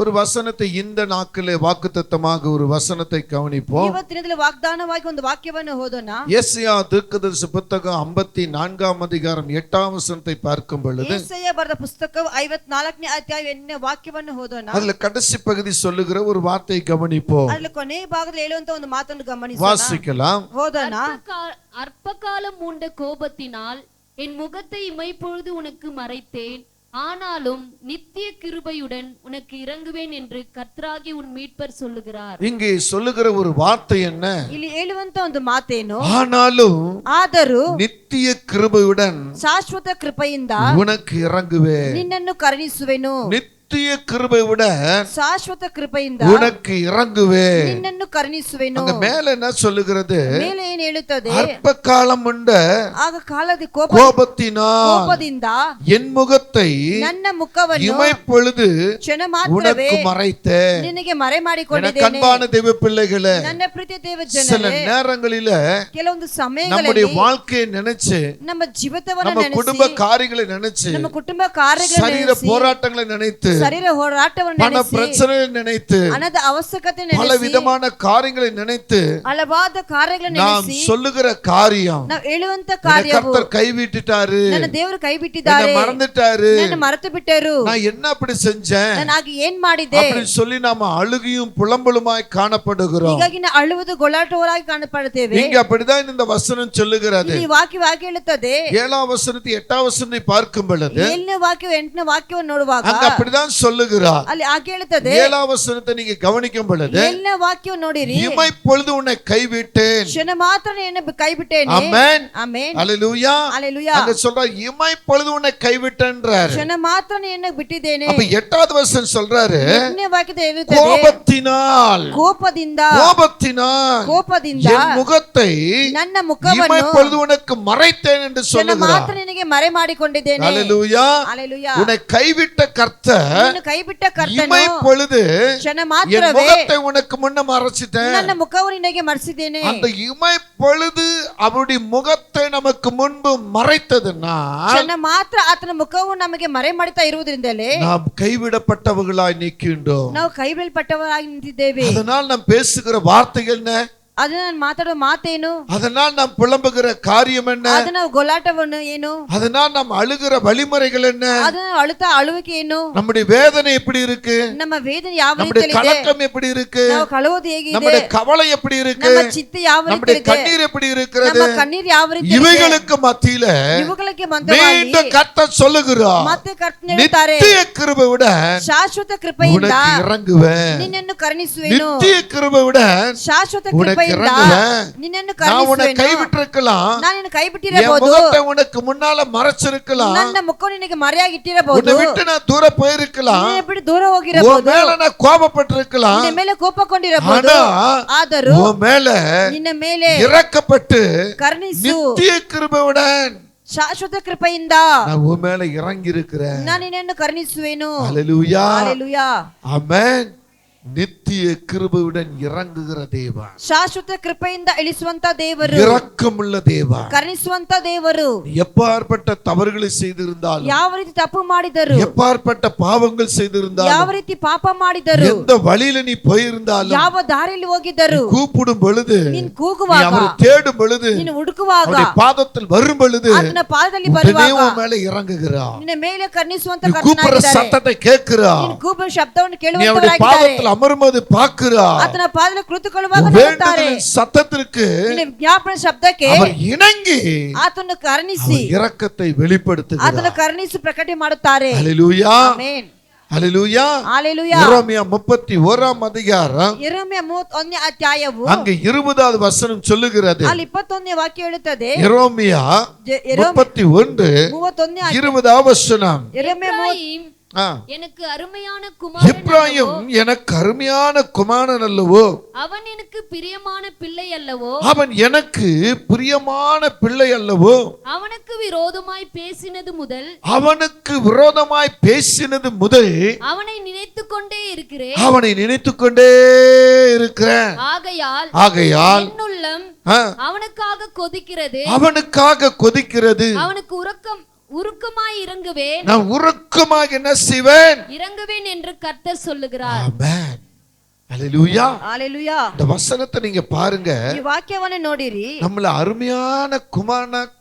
ஒரு வசனத்தை இந்த நாட்களே வாக்குத்தத்தமாக ஒரு வசனத்தை கவனிப்போம். ಇವತ್ತಿನ ದಿನ ವಾಗ್ದಾನವಾಗಿ ಒಂದು ವಾಕ್ಯವನ್ನು ಓದೋಣ. ಯೆಶಾಯ தீர்க்கதரிசி புத்தகம் 54ஆம் அதிகாரம் 8ஆம் வசனத்தை பார்க்கும் பொழுது ಯೆಶಾಯ ಬರೆದ ಪುಸ್ತಕ 54ನೇ ಅಧ್ಯಾಯ 8ನೇ ವಾಕ್ಯವನ್ನು ಓದೋಣ. அதுல கடைசி பகுதி சொல்லுகிற ஒரு வார்த்தை கவனிப்போம். ಅದರ ಕೊನೆಯ ಭಾಗದಲ್ಲಿ ಹೇಳುವಂತ ಒಂದು ಮಾತನ್ನು ಗಮನಿಸೋಣ. வாசிக்கலாம். ಓದೋಣ. அற்பகாலம் மூண்ட கோபத்தினால் என் முகத்தை இமைப்பொழுது உனக்கு மறைத்தேன், ஆனாலும் நித்திய கிருபையுடன் உனக்கு இறங்குவேன் என்று கர்த்தராகிய உன் மீட்பர் சொல்லுகிறார். இங்கே சொல்லுகிற ஒரு வார்த்தை என்ன? ಇಲ್ಲಿ ಹೇಳುವಂತ ಒಂದು ಮಾತೇನು? ಆದರೂ ನಿತ್ಯ ಕೃಪೆಯುடன் ಶಾಶ್ವತ ಕೃಪೆಯಿಂದ உனக்கு இறங்குவேன், ನಿನ್ನನ್ನು ಕರುಣಿಸುವೆನು. நித்திய கிருபையுடன் ಶಾಶ್ವತ ಕೃಪೆಯಿಂದ உனக்கு இறங்குவேன், ನಿನ್ನನ್ನು ಕರುಣಿಸುವೆನು. அங்க மேல என்ன சொல்லுகிறது? ಮೇಲೆ ಏನು ಹೇಳುತ್ತದೆ? அற்ப காலம் உண்ட ಆಗ ಕಾಲದ கோபத்தினால் என் முகத்தை ನನ್ನ ಮುಖವನ್ನು இமைப்பொழுது ಕ್ಷಣ ಮಾತ್ರವೇ உனக்கு மறைத்தேன். ನಿನಗೆ ಮರೆ ಮಾಡಿಕೊಂಡಿದ್ದೇನೆ. கண்பான தேவ பிள்ளைகளே, ನನ್ನ ಪ್ರೀತಿಯ ದೇವ ಜನರೇ, சில நேரங்களில ಕೆಲವೊಂದು ಸಮಯಗಳಲ್ಲಿ நம்முடைய வாழ்க்கையை நினைச்சு, ನಮ್ಮ ಜೀವಿತವನ್ನು நம்ம ನೆನೆಸಿ, குடும்ப காரியங்களை நினைச்சு, ನಮ್ಮ ಕುಟುಂಬ ಕಾರ್ಯಗಳನ್ನು சரீர ನೆನೆಸಿ, போராட்டங்களை நினைத்து, ಶರೀರ ಹೋರಾಟವನ್ನು பண ನೆನೆಸಿ, பிரச்சனைகளை நினைத்து, ಹಣದ ಅವಶ್ಯಕತೆ பல ನೆನೆಸಿ, விதமான காரியங்களை நினைத்து ಹಲವಾದ ಕಾರ್ಯಗಳನ್ನು நாம் ನೆನೆಸಿ, சொல்லுகிற காரியம், ನಾವು ಹೇಳುವಂತ ಕಾರ್ಯವು கர்த்தர் கைவிட்டுட்டாரு, ನನ್ನ ದೇವರು ಕೈ ಬಿಟ್ಟಿದ್ದಾರೆ, என்னை மறந்துட்டாரு, ನನ್ನ ಮರೆತು ಬಿಟ್ಟರು, நான் என்ன அப்படி செஞ்சேன், ನಾನು ಆಗ ಏನ್ ಮಾಡಿದೆ அப்படி சொல்லி நாம அழுகியும் புலம்பலுமாய் காணப்படுகிறோம். ಹೀಗಾಗಿ ನಾವು ಅಳುವುದು ಗೊಳಾಟವರಾಗಿ ಕಾಣப்படுತ್ತೇವೆ. இங்க அப்படிதான் இந்த வசனம் சொல்லுகிறது. ಈ ವಾಕ್ಯ ಹೇಳುತ್ತದೆ. 7ஆம் வசனத்தை 8ஆம் வசனத்தை பார்க்கும் பொழுது 7ನೇ ವಾಕ್ಯ 8ನೇ ವಾಕ್ಯವನ್ನು ನೋಡುವಾಗ அங்க அப்படிதான் சொல்லுகிறார். ಅಲ್ಲಿ ಹಾಗೆ ಹೇಳುತ್ತದೆ. 7ஆம் வசனத்தை நீங்க கவனிக்கும் பொழுது 7ನೇ ವಾಕ್ಯವನ್ನು ನೋಡಿರಿ. இமைப்பொழுது உன்னை கைவிட்டேன், ಕ್ಷಣ ಮಾತ್ರ ನಿನ್ನನ್ನು ಕೈ ಬಿಟ್ಟೇನೆ. ஆமென், ಆಮೆನ್, ஹalleluya. ஹalleluya. அங்க சொல்றார் இமைப்பொழுது உன்னை கைவிட்டேன்றார். ಕ್ಷಣ ಮಾತ್ರ ನಿನ್ನನ್ನು ಬಿಟ್ಟಿದ್ದೇನೆ. அப்ப 8வது வசனம் சொல்றாரு 8ನೇ ವಾಕ್ಯದಲ್ಲಿ ಹೇಳುತ್ತದೆ, கோபத்தினால் ಕೋಪದಿಂದ என் முகத்தை ನನ್ನ ಮುಖವನ್ನು இமைப்பொழுது உனக்கு மறைத்தேன் என்று ಕ್ಷಣ சொல்லுகிறார். ಮಾತ್ರ ನಿನಗೆ ಮರೆ ಮಾಡಿಕೊಂಡಿದ್ದೇನೆ. ஹalleluya. ஹalleluya. உன்னை கைவிட்ட கர்த்தர் ನಿನ್ನ ಕೈ ಬಿಟ್ಟ ಕರ್ತನು இமைப்பொழுது ಕ್ಷಣ என் ಮಾತ್ರವೇ முகத்தை உனக்கு முன்ன மறைச்சிட்டேன். ನನ್ನ ಮುಖವನ್ನು ನಿನಗೆ ಮರೆಸಿದ್ದೇನೆ. அந்த இமைப்பொழுது அவருடைய முகத்தை நமக்கு முன்பு மறைத்ததுன்னா ಕ್ಷಣ ಮಾತ್ರ ಆತನ ಮುಖವು ನಮಗೆ ಮರೆ ಮಾಡುತ್ತಾ ಇರುವುದರಿಂದಲೇ நாம் கைவிடப்பட்டவர்களாய் நிற்கின்றோம். ನಾವು ಕೈ ಬೀಳ್ಪಟ್ಟವರಾಗಿ ನಿಂತಿದ್ದೇವೆ. அதனால் நாம் பேசுகிற வார்த்தைகள் என்ன? ಅದನ್ನ ನಾನು ಮಾತಾಡೋ ಮಾತೇನು? அதனால் நாம் புலம்புகிற காரியம் என்ன? ಅದನ್ನ ಗೊಲಾಟವನ್ನು ಏನು? அதனால் நாம் அழுகிற வழிமுறைகள் என்ன? ಅದನ್ನ ಅಳುತ್ತಾ ಅಳುವಿಕೆ ಏನು? நம்முடைய வேதனை எப்படி இருக்கு? ನಮ್ಮ ವೇದನೆ ಯಾವ நம்முடைய ರೀತಿಯಲ್ಲಿ ಇದೆ? கலக்கம் எப்படி இருக்கு? ನಾವು ಕಳುವುದು ಹೇಗಿದೆ? நம்முடைய கவலை எப்படி இருக்கு? ನಮ್ಮ ಚಿತ್ತ ಯಾವ நம்முடைய ರೀತಿಯಲ್ಲಿ ಇದೆ? கண்ணீர் எப்படி இருக்கிறது? ನಮ್ಮ ಕಣ್ಣೀರು ಯಾವ ರೀತಿಯಲ್ಲಿ ಇದೆ? இவைகளுக்கு மத்தியில ಇವುಗಳಿಗೆ ಮಧ್ಯದಲ್ಲಿ மீண்டும் கர்த்தர் சொல்லுகிறார், ಮತ್ತೆ ಕರ್ತನು ಹೇಳುತ್ತಾರೆ, நித்திய கிருபையுடன் ಶಾಶ್ವತ ಕೃಪೆಯಿಂದ உனக்கு இறங்குவேன், ನಿನ್ನನ್ನು ಕರುಣಿಸುವೆನು. நித்திய கிருபையுடன் ಶಾಶ್ವತ உனக்கு ಕೃಪೆಯಿಂದ இறங்குவேன். ನಿನ್ನನ್ನು நான் உன்னை ಕರುಣಿಸುವೆನು. கைவிட்டிருக்கலாம், ನಾನು ನಿನ್ನ ಕೈ என் ಬಿಟ್ಟಿರಬಹುದು, முகத்தை உனக்கு முன்னால மறைச்சிருக்கலாம், ನನ್ನ ಮುಖ ನಿನಗೆ ಮರೆಯಾಗಿ ಇಟ್ಟಿರಬಹುದು, உன்னை விட்டு நான் தூர போயிருக்கலாம், ನಿನ್ನ ಬಿಟ್ಟು ದೂರ உன் ಹೋಗಿರಬಹುದು, மேல நான் கோபப்பட்டிருக்கலாம், ನಿನ್ನ ಮೇಲೆ ಕೋಪಗೊಂಡಿರಬಹುದು, ಆದರೂ உன் மேல ನಿನ್ನ ಮೇಲೆ இறக்கப்பட்டு ಕರುಣಿಸು. நித்திய கிருபையுடன் ಶಾಶ್ವತ ಕೃಪೆಯಿಂದ நான் உன் மேல இறங்கி இருக்கிறேன். ನಾನು ನಿನ್ನನ್ನು ಕರುಣಿಸುವೆನು. ஹalleluya, ஹalleluya. ஆமென். நித்திய கிருபையுடன் இறங்குகிற தேவன், ಶಾಶ್ವತ ಕೃಪೆಯಿಂದ ಇಳಿಸುವಂತ ದೇವರು, இரக்கமுள்ள தேவன். ಕರುಣಿಸುವಂತ ದೇವರು. எப்பாற்பட்ட தவறுகளை செய்திருந்தாலும், ಯಾವ ರೀತಿ ತಪ್ಪು ಮಾಡಿದರು, எப்பாற்பட்ட பாவங்கள் செய்திருந்தாலும், ಯಾವ ರೀತಿ ಪಾಪ ಮಾಡಿದರು, எந்த வழியில நீ போயிருந்தாலும், ಯಾವ ದಾರಿಯಲ್ಲಿ ಹೋಗಿದ್ದರು, கூப்பிடும் பொழுது, ನೀನು நீ ಕೂಗುವಾಗ, அவரை தேடும் பொழுது, ನೀನು ಹುಡುಕುವಾಗ, அவருடைய பாதத்தில் வரும் பொழுது ಆತನ ಪಾದದಲ್ಲಿ உடனே ಬರುವಾಗ உன் மேல இறங்குகிறார். ನಿನ್ನ ಮೇಲೆ ಕರುಣಿಸುವಂತ நீ கூப்பிடுற ಕರ್ತನಾಗಿದ್ದಾರೆ. சத்தத்தை கேட்கிறார், ನೀನು ಕೂಗುವ ಶಬ್ದವನ್ನು நீ அவருடைய ಕೇಳುವಂತವರಾಗಿದ್ದಾರೆ. பாதத்தில் அமரும்போது பார்க்கிறார். ಆತನ ಪಾದದಲ್ಲಿ ಕುಳಿತುಕೊಳ್ಳುವಾಗ உன் ನೋಡುತ್ತಾರೆ. வேண்டுதலின் சத்தத்திற்கு ನಿನ್ನ ಜ್ಞಾಪನ ಶಬ್ದಕ್ಕೆ அவர் இணங்கி ಆತನ ಕರುಣಿಸಿ அவர் இரக்கத்தை வெளிப்படுத்துகிறார். ಆತನ ಕರುಣಿಸಿ ಪ್ರಕಟ ಮಾಡುತ್ತಾರೆ. ஹalleluya, ಆಮೆನ್, ஹalleluya. ஹalleluya. எரேமியா 31ஆம் அதிகாரம் ಯೆರೆಮೀಯ 31ನೇ ಅಧ್ಯಾಯವು அங்க 20வது வசனம் சொல்லுகிறது. ಅಲ್ಲಿ 21ನೇ ವಾಕ್ಯ ಹೇಳುತ್ತದೆ. எரேமியா 31 31ನೇ 20வது வசனம். எப்பிராயீம் ஆ, எனக்கு அருமையான குமாரன் எப்பிராயீம் எனக்கு அருமையான குமாரன் அல்லவோ, அவன் எனக்கு பிரியமான பிள்ளை அல்லவோ, அவன் எனக்கு பிரியமான பிள்ளை அல்லவோ, அவனுக்கு விரோதமாய் பேசினது முதல் அவனை நினைத்துக் கொண்டே இருக்கிறேன், அவனை நினைத்துக் கொண்டே இருக்கிறேன். ஆகையால் என்னுள்ளம் அவனுக்காக கொதிக்கிறது, அவனுக்கு உருக்கமாய் இறங்குவேன் நான் உருக்கமாக என்ன செய்வேன் இறங்குவேன் என்று கர்த்தர் சொல்லுகிறார். ஆமென். ஹalleluya. ಹಾಲೆಲೂಯಾ. இந்த வசனத்தை நீங்க பாருங்க. ಈ ವಾಕ್ಯವನ್ನು ನೋಡಿರಿ. நம்மள அருமையான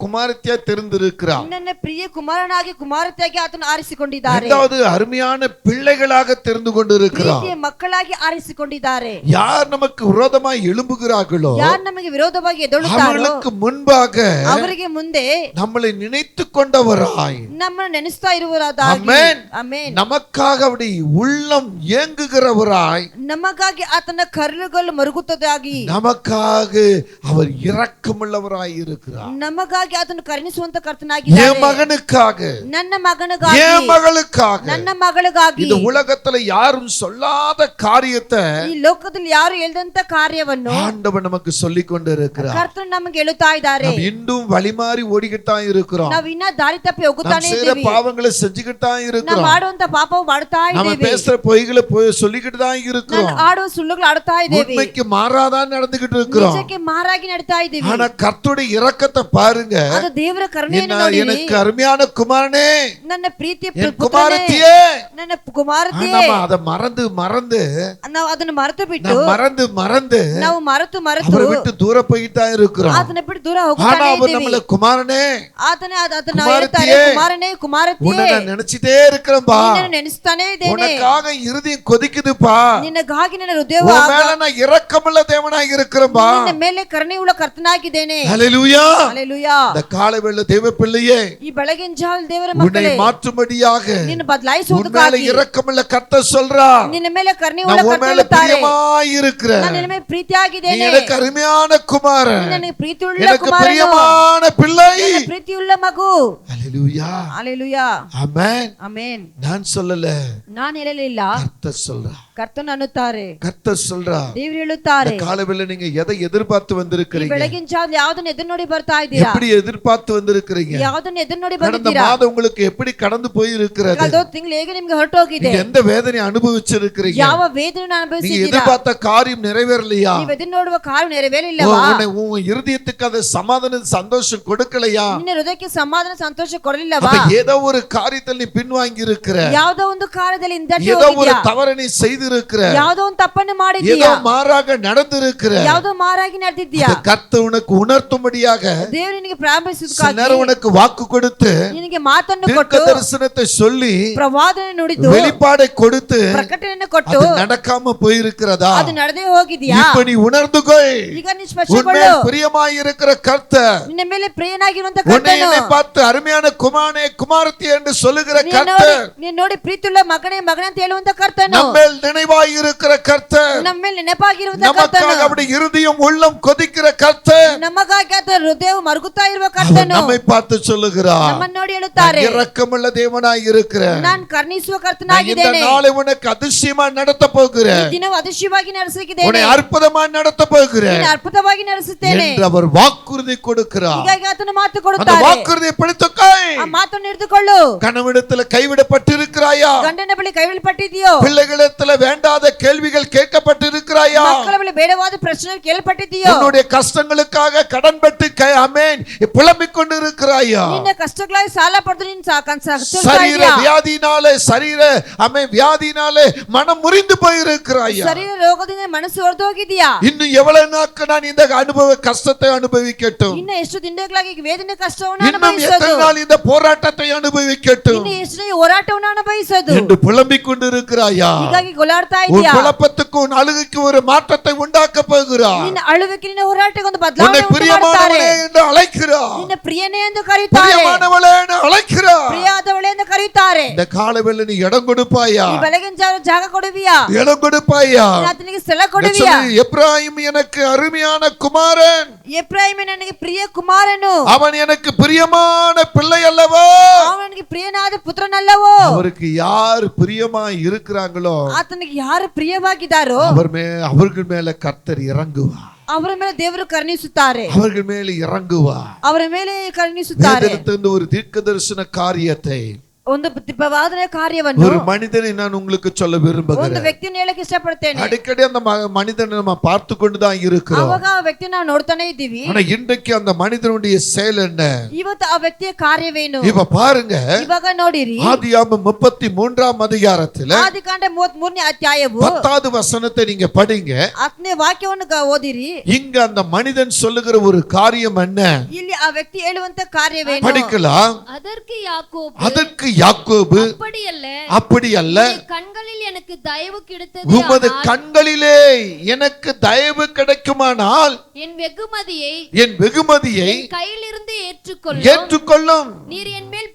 குமாரத்தியா தெரிந்திருக்கிறார். ನಿನ್ನ ಪ್ರಿಯ ಕುಮಾರನಾಗಿ ಕುಮಾರತಿಯಾಗಿ ಆತನು ಆರಿಸಿಕೊಂಡಿದ್ದಾರೆ. இரண்டாவது அருமையான பிள்ளைகளாக தெரிந்து கொண்டிருக்கிறார். ಪ್ರೀತಿಯ ಮಕ್ಕಳಾಗಿ ಆರಿಸಿಕೊಂಡಿದ್ದಾರೆ. யார் நமக்கு விரோதமாய் எழும்புகிறார்களோ ಯಾರು ನಮಗೆ ವಿರೋಧವಾಗಿ ಎದ್ದೇಳುತ್ತಾರೋ அவர்களுக்கு முன்பாக ಅವರಿಗೆ ಮುಂದೆ நம்மளை நினைத்து கொண்டவராய் ನಮ್ಮನ್ನು ನೆನೆಸ್ತಾ ಇರುವರಾಗಿ ஆமென். ಆಮೆನ್. நமக்காக அப்படி உள்ளம் ஏங்குகிறவராய் ನಮಗಾಗಿ ಆತನ ಕರುಳುಗಳು ಮರುಗುತ್ತದಾಗಿ நமக்காக அவர் இரக்கமுள்ளவராய் இருக்கிறார். ನಮಗಾಗಿ ಆತನು ಕರುಣಿಸುವಂತ என் ಕರ್ತನಾಗಿದ್ದಾನೆ. மகனுக்காக ನನ್ನ ಮಗನಿಗಾಗಿ என் மகளுக்காக ನನ್ನ ಮಗಳಿಗಾಗಿ இந்த உலகத்துல யாரும் சொல்லாத காரியத்தை ಈ ಲೋಕದಲ್ಲಿ ಯಾರು ಹೇಳ್ದಂತ ಕಾರ್ಯವನ್ನು ஆண்டவர் நமக்கு சொல்லிக் கொண்டு இருக்கிறார். ಕರ್ತನು ನಮಗೆ ಹೇಳುತ್ತಾ ಇದ್ದಾರೆ. நாம் இன்னும் வழிமாறி ஓடிக்கிட்டு தான் இருக்கிறோம். ನಾವು ಇನ್ನ ದಾರಿ ತಪ್ಪಿ நாம் ಹೋಗುತ್ತಾನೆ செய்யற ಇದ್ದೀವಿ. பாவங்களை செஞ்சுக்கிட்டு தான் ನಾವು இருக்கிறோம். ಮಾಡುವಂತ ಪಾಪವು ಮಾಡ್ತಾ நம்ம ಇದ್ದೀವಿ. பேசுற பொய்களை சொல்லிக்கிட்டு தான் இருக்கிறோம். ನಾವು ಆಡುವ ಸುಳ್ಳುಗಳು ಆಡ್ತಾ ಇದ್ದೀವಿ. உண்மைக்கு மாறாதான் நடந்துகிட்டு இருக்கிறோம். ನಿಜಕ್ಕೆ ಮಾರಾಗಿ ನಡೀತಾ ಇದ್ದೀವಿ. ஆனா கர்த்தருடைய இரக்கத்தை பாருங்க. ಅದು ದೇವರ ಕರುಣೆಯನ್ನು ನೋಡಿರಿ. எனக்கு அருமையான குமாரனே, ನನ್ನ ಪ್ರೀತಿಯ என் ಪುತ್ರನೇ, குமாரத்தியே, ನನ್ನ ಕುಮಾರತಿಯೇ, நம்ம அதை மறந்து ನಾವು ಅದನ್ನು ಮರೆತು ಬಿಟ್ಟು மறந்து ನಾವು ಮರೆತು அவரை விட்டு தூர போயிட்டு தான் இருக்கிறோம். ಆತನ ಬಿಟ್ಟು ದೂರ ஆனா ಹೋಗ್ತಾನೆ அவர் ಇದ್ದೀವಿ. நம்மள குமாரனே, ಆತನೇ ಅದನ್ನ ಕುಮಾರತಿಯೇ, ಹೇಳ್ತಾರೆ, ಕುಮಾರನೇ உன்னை ಕುಮಾರತಿಯೇ, நான் நினைச்சிட்டே இருக்கிறேன்பா, ನಿನ್ನನ್ನು ನೆನೆಸ್ತಾನೆ ಇದ್ದೇನೆ. உனக்காக இருதயம் கொதிக்குதுப்பா, ನಿನಗಾಗಿ ನನ್ನ ಹೃದಯವು உன் மேல நான் இரக்கமுள்ள தேவனாய் இருக்கிறேன்பா. ನಿನ್ನ ಮೇಲೆ ಕರುಣೆಯುಳ್ಳ ಕರ್ತನಾಗಿದ್ದೇನೆ. ஹalleluya. ಹಲ್ಲೆಲೂಯಾ. இந்த காலைவேளை தேவ பிள்ளையே, ಈ ಬೆಳಗಿನ ಜಾವ ದೇವರ உன்னை ಮಕ್ಕಳೇ, மாற்றும்படியாக ನಿನ್ನ உன் மேல ಬದಲಾಯಿಸುವುದಕ್ಕಾಗಿ இரக்கமுள்ள கர்த்தர் சொல்றார். ನಿನ್ನ ಮೇಲೆ ಕರುಣೆಯುಳ್ಳ நான் உன் ಕರ್ತನು மேல ಹೇಳುತ್ತಾರೆ. பிரியமாய் இருக்கிறேன். ನಾನು ನಿನ್ನ ಮೇಲೆ நீ ಪ್ರೀತಿಯಾಗಿದ್ದೇನೆ. எனக்கு அருமையான குமாரன், ನನಗೆ ಪ್ರೀತಿಯುಳ್ಳ எனக்கு ಕುಮಾರನು, பிரியமான பிள்ளை. ನನ್ನ ಪ್ರೀತಿಯುಳ್ಳ ಮಗು. ஹalleluya. ಹಲ್ಲೆಲೂಯಾ. ஆமென். ಆಮೆನ್. நான் சொல்லல, ನಾನು ಹೇಳಲಿಲ್ಲ, கர்த்தர் சொல்றார். ಕರ್ತನು ಅನ್ನುತ್ತಾರೆ, கர்த்தர் சொல்றார். ದೇವರು ಹೇಳುತ್ತಾರೆ. இந்த காலைவேளை நீங்க எதை எதிர்பார்த்து ಈ வந்திருக்கிறீங்க? ಬೆಳಗಿನ ಜಾವ ಯಾವ್ದನ್ನ ಎದುರು ನೋಡಿ ಬರ್ತಾ ಇದ್ದೀರಾ? எப்படி எதிர்பார்த்து வந்திருக்கிறீங்க? ಯಾವ್ದನ್ನ ಎದುರು ನೋಡಿ கடந்த ಬಂದಿದ್ದೀರಾ? மாதம் உங்களுக்கு எப்படி கடந்து போயிருக்கிறது? ಕಳೆದ ತಿಂಗಳು ಹೇಗೆ ನಿಮ್ಗೆ ಹೊರಟೋಗಿದೆ? நீங்க எந்த வேதனை அனுபவிச்சிருக்கிறீங்க? ಯಾವ ವೇದನೆ நீங்க ಅನುಭವಿಸಿದ್ದೀರಾ? எதிர்பார்த்த காரியம் நிறைவேறலையா? ನೀವು ಎದುರು ನೋಡುವ ಕಾರ್ಯ ನೆರವೇರಿಲ್ಲವಾ? உன் இருதயத்துக்கு அது சமாதானம் சந்தோஷம் கொடுக்கலையா? ನಿನ್ನ ಹೃದಯಕ್ಕೆ ಸಮಾಧಾನ ಸಂತೋಷ ಕೊಡಲಿಲ್ಲವಾ? அப்ப ஏதோ ஒரு காரியத்தில் நீ பின்வாங்கி இருக்கிற, ಯಾವುದೋ ಒಂದು ಕಾರ್ಯದಲ್ಲಿ ಹಿಂದಟ್ಟಿ ஏதோ ஒரு ಹೋಗಿದ್ಯಾ? தவறை நீ செய்திருக்கிற, ಯಾವುದೋ ಒಂದು ತಪ್ಪನ್ನು ஏதோ ಮಾಡಿದ್ಯಾ? மாறாக நடந்திருக்கிற, ಯಾವುದೋ ಮಾರಾಗಿ ನಡೆದಿದ್ಯಾ? அந்த கர்த்தர் உனக்கு உணர்த்தும்படியாக ದೇವರು ನಿನಗೆ சில ಪ್ರಾರಂಭಿಸುವುದಕ್ಕಾಗಿ நேரம் உனக்கு வாக்கு கொடுத்து ನಿನಗೆ ಮಾತನ್ನು தீர்க்க ಕೊಟ್ಟು தரிசனத்தை சொல்லி ಪ್ರವಾದನೆ ನುಡಿದು வெளிப்பாடை கொடுத்து ಪ್ರಕಟಣೆಯನ್ನು ಕೊಟ್ಟು அது நடக்காம போயிருக்கிறதா? ಅದು ನಡೆದೇ ಹೋಗಿದ್ಯಾ? இப்ப நீ உணர்ந்துகொள். ಈಗ ನೀನು உன்மேல் ಸ್ಪಷ್ಟಗೊಳ್ಳು. பிரியமாய் இருக்கிற கர்த்தர் ನಿನ್ನ ಮೇಲೆ ಪ್ರಿಯನಾಗಿರುವಂತ உன்னை ಕರ್ತನು என்னை பார்த்து அருமையான குமாரனே குமாரத்தி என்று சொல்லுகிற ನೀನು கர்த்தர், ನೋಡಿ ಪ್ರೀತಿಯುಳ್ಳ ಮಗನೇ ಮಗನೇ ಅಂತ ಹೇಳುವಂತ ಕರ್ತನು நம்மேல் நினைவாய் இருக்கிற கர்த்தர், ನಮ್ಮ ಮೇಲೆ ನೆನಪಾಗಿರುವಂತ நமக்காக ಕರ್ತನು அப்படி இருதயம் உள்ளம் கொதிக்கிற கர்த்தர் ನಮಗಾಗಿ ಆತ ಹೃದಯವು ಮರುಗುತ್ತಾ ಇರುವ அவர் ಕರ್ತನು நம்மை பார்த்து சொல்லுகிறார், ನಮ್ಮನ್ನು ನೋಡಿ ಹೇಳುತ್ತಾರೆ, நான் இரக்கமுள்ள தேவனாய் இருக்கிறேன். ನಾನು ಕರುಣಿಸುವ நான் இந்த ಕರ್ತನಾಗಿದ್ದೇನೆ. நாளை உனக்கு அதிசயமா நடத்த போகிறேன். ಈ ದಿನವು ಅದೃಶ್ಯವಾಗಿ உன்னை ನಡೆಸಿದ್ದೇನೆ. அற்புதமா நடத்த போகிறேன் ನೀನು ಅದ್ಭುತವಾಗಿ ನಡೆಸುತ್ತೇನೆ என்று அவர் வாக்குறுதி கொடுக்கிறார். ಹೀಗಾಗಿ ಆತನ ಮಾತು அந்த ಕೊಡುತ್ತಾರೆ. வாக்குறுதியை பிடித்துக்கொள். ಆ ಮಾತನ್ನು ಹಿಡಿದುಕೊಳ್ಳು. கணவனிடத்துல கைவிடப்பட்டிருக்கிறாயா? ಗಂಡನ ಬಳಿ ಕೈಬಿಡಲ್ಪಟ್ಟಿದೆಯೋ? பிள்ளைகளிடத்துல வேண்டாத கேள்விகள் கேட்கப்பட்டிருக்கிறாயா? ಮಕ್ಕಳ ಬಳಿ ಬೇಡವಾದ ಪ್ರಶ್ನೆ ಕೇಳಲ್ಪಟ್ಟಿದೆಯೋ? உன்னுடைய கஷ்டங்களுக்காக கடன் பெற்று ஆமென் புலம்பிக் கொண்டிருக்கிறாயா? ನಿನ್ನ ಕಷ್ಟಗಳಾಗಿ ಸಾಲ ಪಡೆದು ನೀನು சரீர வியாதினாலே மனம் முறிந்து போயிருக்கிறாயா? ಶರೀರ ರೋಗದಿಂದ ಮನಸ್ಸು ಹೊರದೋಗಿದೆಯಾ? இன்னும் எவ்வளவு நாட்கள் நான் இந்த கஷ்டத்தை அனுபவிக்கட்டும்? ಇನ್ನು ಎಷ್ಟು ದಿನಗಳಾಗಿ ವೇದನೆ ಕಷ್ಟವನ್ನು இன்னும் ಅನುಭವಿಸೋದು? எத்தனை நாள் இந்த போராட்டத்தை அனுபவிக்கட்டும் ಇನ್ನು ಎಷ್ಟು ದಿನ ಹೋರಾಟವನ್ನು ಅನುಭವಿಸೋದು? என்று புலம்பிக் கொண்டிருக்கிறாயா? ಹೀಗಾಗಿ ಗೊಲಾಡ್ತಾ உன் ಇದೆಯಾ? குழப்பத்துக்கு உன் அழுகைக்கு ஒரு மாற்றத்தை உண்டாக்க போகிறார். ನಿನ್ನ ಅಳುವಿಕೆ ನಿನ್ನ ಹೋರಾಟಕ್ಕೆ ಒಂದು உன்னை ಬದಲಾವಣೆ ಉಂಟು ಮಾಡುತ್ತಾರೆ. பிரியமானவளே என்று அழைக்கிறார். ನಿನ್ನ ಪ್ರಿಯನೇ ಎಂದು ಕರೆಯುತ್ತಾರೆ. பிரியமானவளே என்று அழைக்கிறார். ಪ್ರಿಯಾದವಳೇ ಎಂದು ಕರೆಯುತ್ತಾರೆ. இந்த காலவேளை நீ இடம் கொடுப்பாயா? ಈ ಬೆಳಗಿನ ಜಾಗ ಕೊಡುವಿಯಾ? இடம் கொடுப்பாயா? ಆತನಿಗೆ ಸ್ಥಳ ಕೊಡುವಿಯಾ? எப்ராயிம் எனக்கு அருமையான குமாரன், ಎಫ್ರಾಯೀಮ ನನಗೆ ಪ್ರಿಯ ಕುಮಾರನು, அவன் எனக்கு பிரியமான பிள்ளை அல்லவோ? ಅವನಿಗೆ ಪ್ರಿಯನಾದ ಪುತ್ರನಲ್ಲವೋ? அவருக்கு யார் பிரியமாய் இருக்கிறாங்களோ ಆತನಿಗೆ ಯಾರು ಪ್ರಿಯವಾಗಿದ್ದಾರೋ அவர்கள் மேல கர்த்தர் இறங்குவார். ಅವರ ಮೇಲೆ ದೇವರು ಕರುಣಿಸುತ್ತಾರೆ. அவர்கள் மேல இறங்குவார். ಅವರ ಮೇಲೆ ಕರುಣಿಸುತ್ತಾರೆ. வேதத்திலிருந்து ஒரு தீர்க்கதரிசன காரியத்தை ಒಂದು ಪ್ರವಾದನೆ ಕಾರ್ಯವನ್ನು ஒரு மனிதனை நான் உங்களுக்கு சொல்ல ಒಂದು விரும்புகிறேன். ವ್ಯಕ್ತಿಯನ್ನು ಹೇಳಕ್ಕೆ ಇಷ್ಟಪಡ್ತೇನೆ. அடிக்கடி அந்த மனிதனை நம்ம பார்த்து கொண்டுதான் இருக்கிறோம். ಅವಾಗ ಆ ವ್ಯಕ್ತಿ ನಾವು ನೋಡ್ತಾನೆ ಇದ್ದೀವಿ. ஆனா இன்றைக்கு அந்த மனிதனுடைய செயல் என்ன? ಇವತ್ತು ಆ ವ್ಯಕ್ತಿಯ ಕಾರ್ಯವೇನು? இப்ப பாருங்க, ಇವಾಗ ನೋಡಿರಿ, ஆதியாகமம் 33ஆம் அதிகாரத்துல ಆದಿಕಾಂಡ 33ನೇ ಅಧ್ಯಾಯವು 10வது வசனத்தை நீங்க படிங்க. 10ನೇ ವಾಕ್ಯವನ್ನು ಓದಿರಿ. இங்க அந்த மனிதன் சொல்லுகிற ஒரு காரியம் என்ன? ಇಲ್ಲಿ ಆ ವ್ಯಕ್ತಿ ಹೇಳುವಂತ ಕಾರ್ಯವೇನು? படிக்கலாம். அதற்கு யாக்கோபு அப்படி அல்ல, கண்களில் எனக்கு தயவு கிடைத்தது, உமது கண்களிலே எனக்கு தயவு கிடைக்குமானால் என் வெகுமதியை கையிலிருந்து ஏற்றுக்கொள்ளும். நீர் என் மேல்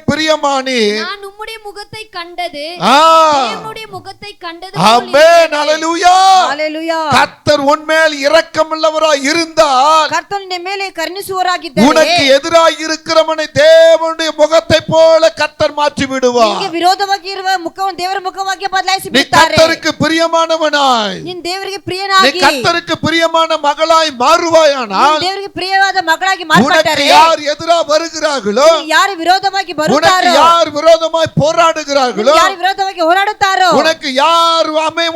பிரியமானீர். நான் உம்முடைய முகத்தை கண்டது, உம்முடைய முகத்தை கண்டது. ஆமென், ஹalleluya. ஹalleluya. கர்த்தர் உன்மேல் இரக்கமுள்ளவராய் இருந்தால், கர்த்தர் உன் மேலே கருணையுள்ளவராಗಿದ್ದರೆ, உனக்கு எதிராய் இருக்கிறவனை தேவனுடைய முகத்தை போல கர்த்தர் மாற்றி விடுவார். ನಿನಗೆ ವಿರೋಧವಾಗಿ ಇರುವ ಮುಖವನ್ನು ದೇವರ ಮುಖವಾಗಿ ಬದಲಾಯಿಸಿ நீ ಬಿಡುತ್ತಾರೆ. கர்த்தருக்கு பிரியமானவனாய், ನೀನು ದೇವರಿಗೆ நீ ಪ್ರಿಯನಾಗಿ, கர்த்தருக்கு பிரியமான மகளாய் மாறுவாயானால், ದೇವರಿಗೆ ಪ್ರಿಯವಾದ ಮಗಳಾಗಿ உனக்கு ಮಾರ್ಪಟ್ಟರೆ, யார் எதிரா வருகிறார்களோ, ಯಾರು ವಿರೋಧವಾಗಿ உனக்கு ಬರುತ್ತಾರೋ, யார் விரோதமாய் போராடுகிறார்களோ, ಯಾರು ವಿರೋಧವಾಗಿ ಹೋರಾಡುತ್ತಾರೋ, உனக்கு யார்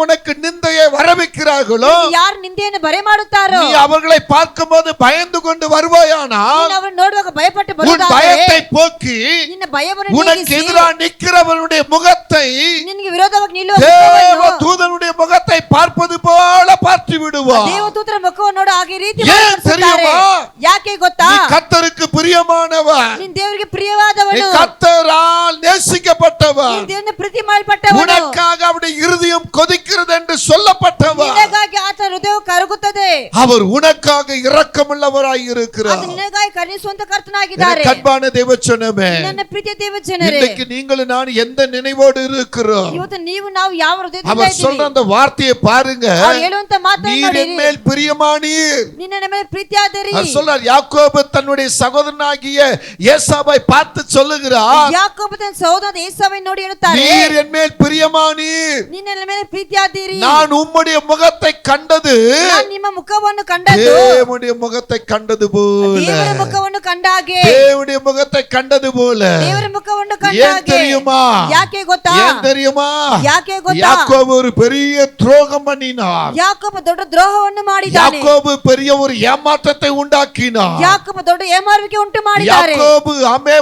உனக்கு நிந்தையை வரவைக்கிறார்களோ, ಯಾರು ನಿಂದೆಯನ್ನು ಬರೆ ಮಾಡುತ್ತಾರೋ, நீ அவர்களை பார்க்கும்போது பயந்து கொண்டு வருவாயானால், ನೀನು ಅವರನ್ನು ನೋಡುವಾಗ ಭಯಪಟ್ಟು உன் ಬರುತ್ತಾನೆ. பயத்தை போக்கி ನಿನ್ನ ಭಯವನ್ನು உனக்கு ನೀಗಿಸಿ, எதிராக நிற்கிறவனுடைய முகத்தை ನಿನಗೆ ವಿರೋಧವಾಗಿ ನಿಲ್ಲುವ தேவ ಮುಖವನ್ನು, தூதனுடைய முகத்தை பார்ப்பது போல பார்த்து விடுவார். ದೇವದೂತರ ಮುಖವನ್ನು ನೋಡು ಹಾಗೆ ರೀತಿ ஏன் ಮಾರ್ಪಡಿಸುತ್ತಾರೆ. தெரியுமா? ಯಾಕೆ ಗೊತ್ತಾ? நீ கர்த்தருக்கு பிரியமானவன், ನೀನು ದೇವರಿಗೆ நீ ಪ್ರಿಯವಾದವನು, கர்த்தரால் நேசிக்கப்பட்டவன், ನೀನು ದೇವರಿಂದ ಪ್ರೀತಿ ಮಾಡಲ್ಪಟ್ಟವನು, உனக்காக அவருடைய இருதயம் கொதிக்கிறது என்று சொல்லப்பட்டவன். ನಿನಗಾಗಿ ಆತನ ಹೃದಯವು ಕರಗುತ್ತದೆ. அவர் உனக்காக இரக்கமுள்ளவராய் இருக்கிறார். ಅದು ನಿನಗಾಗಿ ಕರುಣಿಸುವಂತ ಕರ್ತನಾಗಿದ್ದಾರೆ. கண்பான தேவச்சனமே, ನನ್ನ ಪ್ರೀತಿಯ ದೇವಜನರೇ, இன்னைக்கு நீங்களும் நான் எந்த நினைவோடு இருக்கிறோம்? ಇವತ್ತು ನೀವು ನಾವು ಯಾವ ಹೃದಯದಿಂದ அவர் சொல்ற ಇದ್ದೀವಿ? அந்த வார்த்தையை பாருங்க. ಅವರು ಹೇಳುವಂತ ಮಾತನ್ನು நீர் ನೋಡಿರಿ. என் மேல் பிரியமானீர். ನಿನ್ನ ನಮ್ಮ ಮೇಲೆ ಪ್ರೀತಿಯಾದಿರಿ. அவர் சொல்றார், யாக்கோபு தன்னுடைய சகோதரனாகிய ஏசாவை பார்த்து சொல்லுகிறார், ಯಾಕೋಬ ತನ್ನ ಸಹೋದರ ಏಸಾವನ್ನು ನೋಡಿ ಹೇಳುತ್ತಾರೆ, நீர் என் மேல் பிரியமானீர். ನಿನ್ನ ನಮ್ಮ ಮೇಲೆ ಪ್ರೀತಿಯಾದಿರಿ. நான் உம்முடைய முகத்தை கண்டது ನಾನು ನಿಮ್ಮ ಮುಖವನ್ನು ಕಂಡದ್ದು தேவனுடைய முகத்தை கண்டது போல, ದೇವರ ಮುಖವನ್ನು ಕಂಡ ಹಾಗೆ, தேவனுடைய முகத்தை கண்டது போல. ದೇವರ ಮುಖವನ್ನು ಕಂಡ ஏன் ಹಾಗೆ. தெரியுமா? ಯಾಕೆ ಗೊತ್ತಾ? ஏன் தெரியுமா? ಯಾಕೆ ಗೊತ್ತಾ? யாக்கோபு ஒரு பெரிய துரோகம் பண்ணினார். ಯಾಕೋಬ ದೊಡ್ಡ ದ್ರೋಹವನ್ನು ಮಾಡಿದ್ದಾನೆ. யாக்கோபு பெரிய ஒரு ஏமாற்றத்தை உண்டாக்கினார். ಯಾಕೋಬ ದೊಡ್ಡ ಏಮಾರುವಿಕೆ ಉಂಟು ಮಾಡಿದ್ದಾರೆ. யாக்கோபு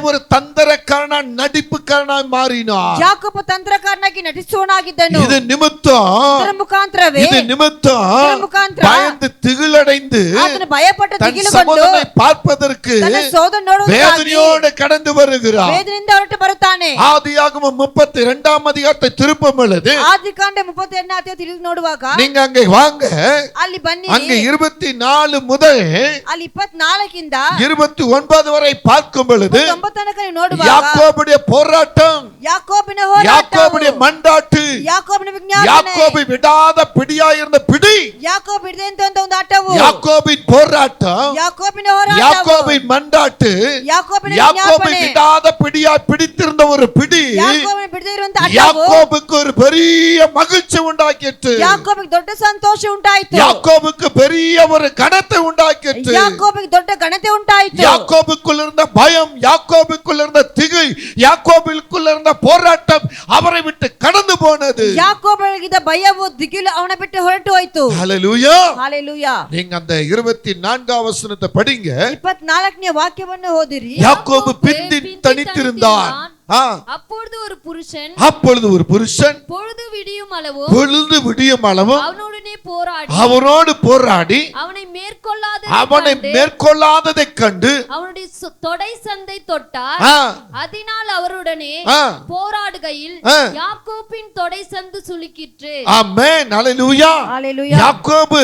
ஒரு தந்திரக்காரனா நடிப்புக்காரனாய் மாறினார். ಯಾಕೋಬ ತಂತ್ರಕಾರನಾಗಿ ನಟಿಸುವನಾಗಿದ್ದನು. இது நிமித்தம், ಇದರ ಮುಖಾಂತರವೇ, இது நிமித்தம் ಇದರ ಮುಖಾಂತರ பயந்து திகிலடைந்து ಆತನು ಭಯಪಟ್ಟು தன் ದಿಗಿಲುಗೊಂಡು சகோதரனை பார்ப்பதற்கு ತನ್ನ ಸೋದರನ ನೋಡುವುದಕ್ಕಾಗಿ வேதனையோடு கடந்து வருகிறார். ವೇದನೆಯಿಂದ ಹೊರಟು ಬರುತ್ತಾನೆ. ஆதியாகமம் 32ஆம் அதிகாரத்தை திருப்பும் பொழுது ಆದಿಕಾಂಡ 32ನೇ ಅಧ್ಯಾಯ ತಿಳಿದು ನೋಡುವಾಗ, நீங்க அங்கே வாங்க, ಅಲ್ಲಿ ಬನ್ನಿ, அங்கே 24 முதல் ಅಲ್ಲಿ 24ರಿಂದ 29 வரை பார்க்கும் பொழுது 9 ತನಕ ನೀವು ನೋಡುವಾಗ, யாக்கோபுடைய போராட்டம், ಯಾಕೋಬನ ಹೋರಾಟ, யாக்கோபுடைய மண்டாட்டு, ಯಾಕೋಬನ ವಿಜ್ಞಾಪನೆ, யாக்கோபு விடாத பிடியாயிருந்த பிடி, ಯಾಕೋಬ ಬಿಡದೆ ಅಂತ ಒಂದು ಆಟವು, யாக்கோபின் போராட்டம், ಯಾಕೋಬಿನ ಹೋರಾಟ, யாக்கோபின் மண்டாட்டு, ಯಾಕೋಬಿನ யாக்கோபு ವಿಜ್ಞಾಪನೆ, விடாத பிடியாய் பிடித்திருந்த ஒரு பிடி ಯಾಕೋಬನ ಬಿಡದೆ ಇರುವಂತ ಆಟವು யாக்கோபுக்கு ஒரு பெரிய மகிழ்ச்சி உண்டாக்கிட்டு, ಯಾಕೋಬಿಗೆ ದೊಡ್ಡ ಸಂತೋಷ ಉಂಟಾಯಿತು. யாக்கோபுக்கு பெரிய ஒரு கனத்தை உண்டாக்கிட்டு, ಯಾಕೋಬಿಗೆ ದೊಡ್ಡ ಘನತೆ ಉಂಟಾಯಿತು. யாக்கோபுக்குள் இருந்த பயம், யாக்கோபுக்குள் இருந்த திகில், யாக்கோபுக்குள் இருந்த போராட்டம் அவரை விட்டு கடந்து போனது. ಯಾಕೋಬನಿಗಿದ್ದ ಭಯವು ದಿಗಿಲು ಅವನ ಬಿಟ್ಟು ಹೊರಟು ಹೋಯಿತು. ஹல்லேலூயா. ஹalleluya. நீங்க அந்த 24ஆம் வசனத்தை படிங்க. 24ನೇ ವಾಕ್ಯವನ್ನು ಓದಿರಿ. யாக்கோபு பிந்தி தனித்திருந்தான். அப்பொழுது ஒரு புருஷன் பொழுது விடியும் அளவும் அவனோடு போராடி அவனை மேற்கொள்ளாததைக் கண்டு அவனுடைய தொடை சந்தை தொட்டார். அதனால் அவருடனே போராடுகையில் யாக்கோபின் தொடை சந்து சுளுக்கிற்று. ஆமென், ஹல்லேலூயா. யாக்கோபு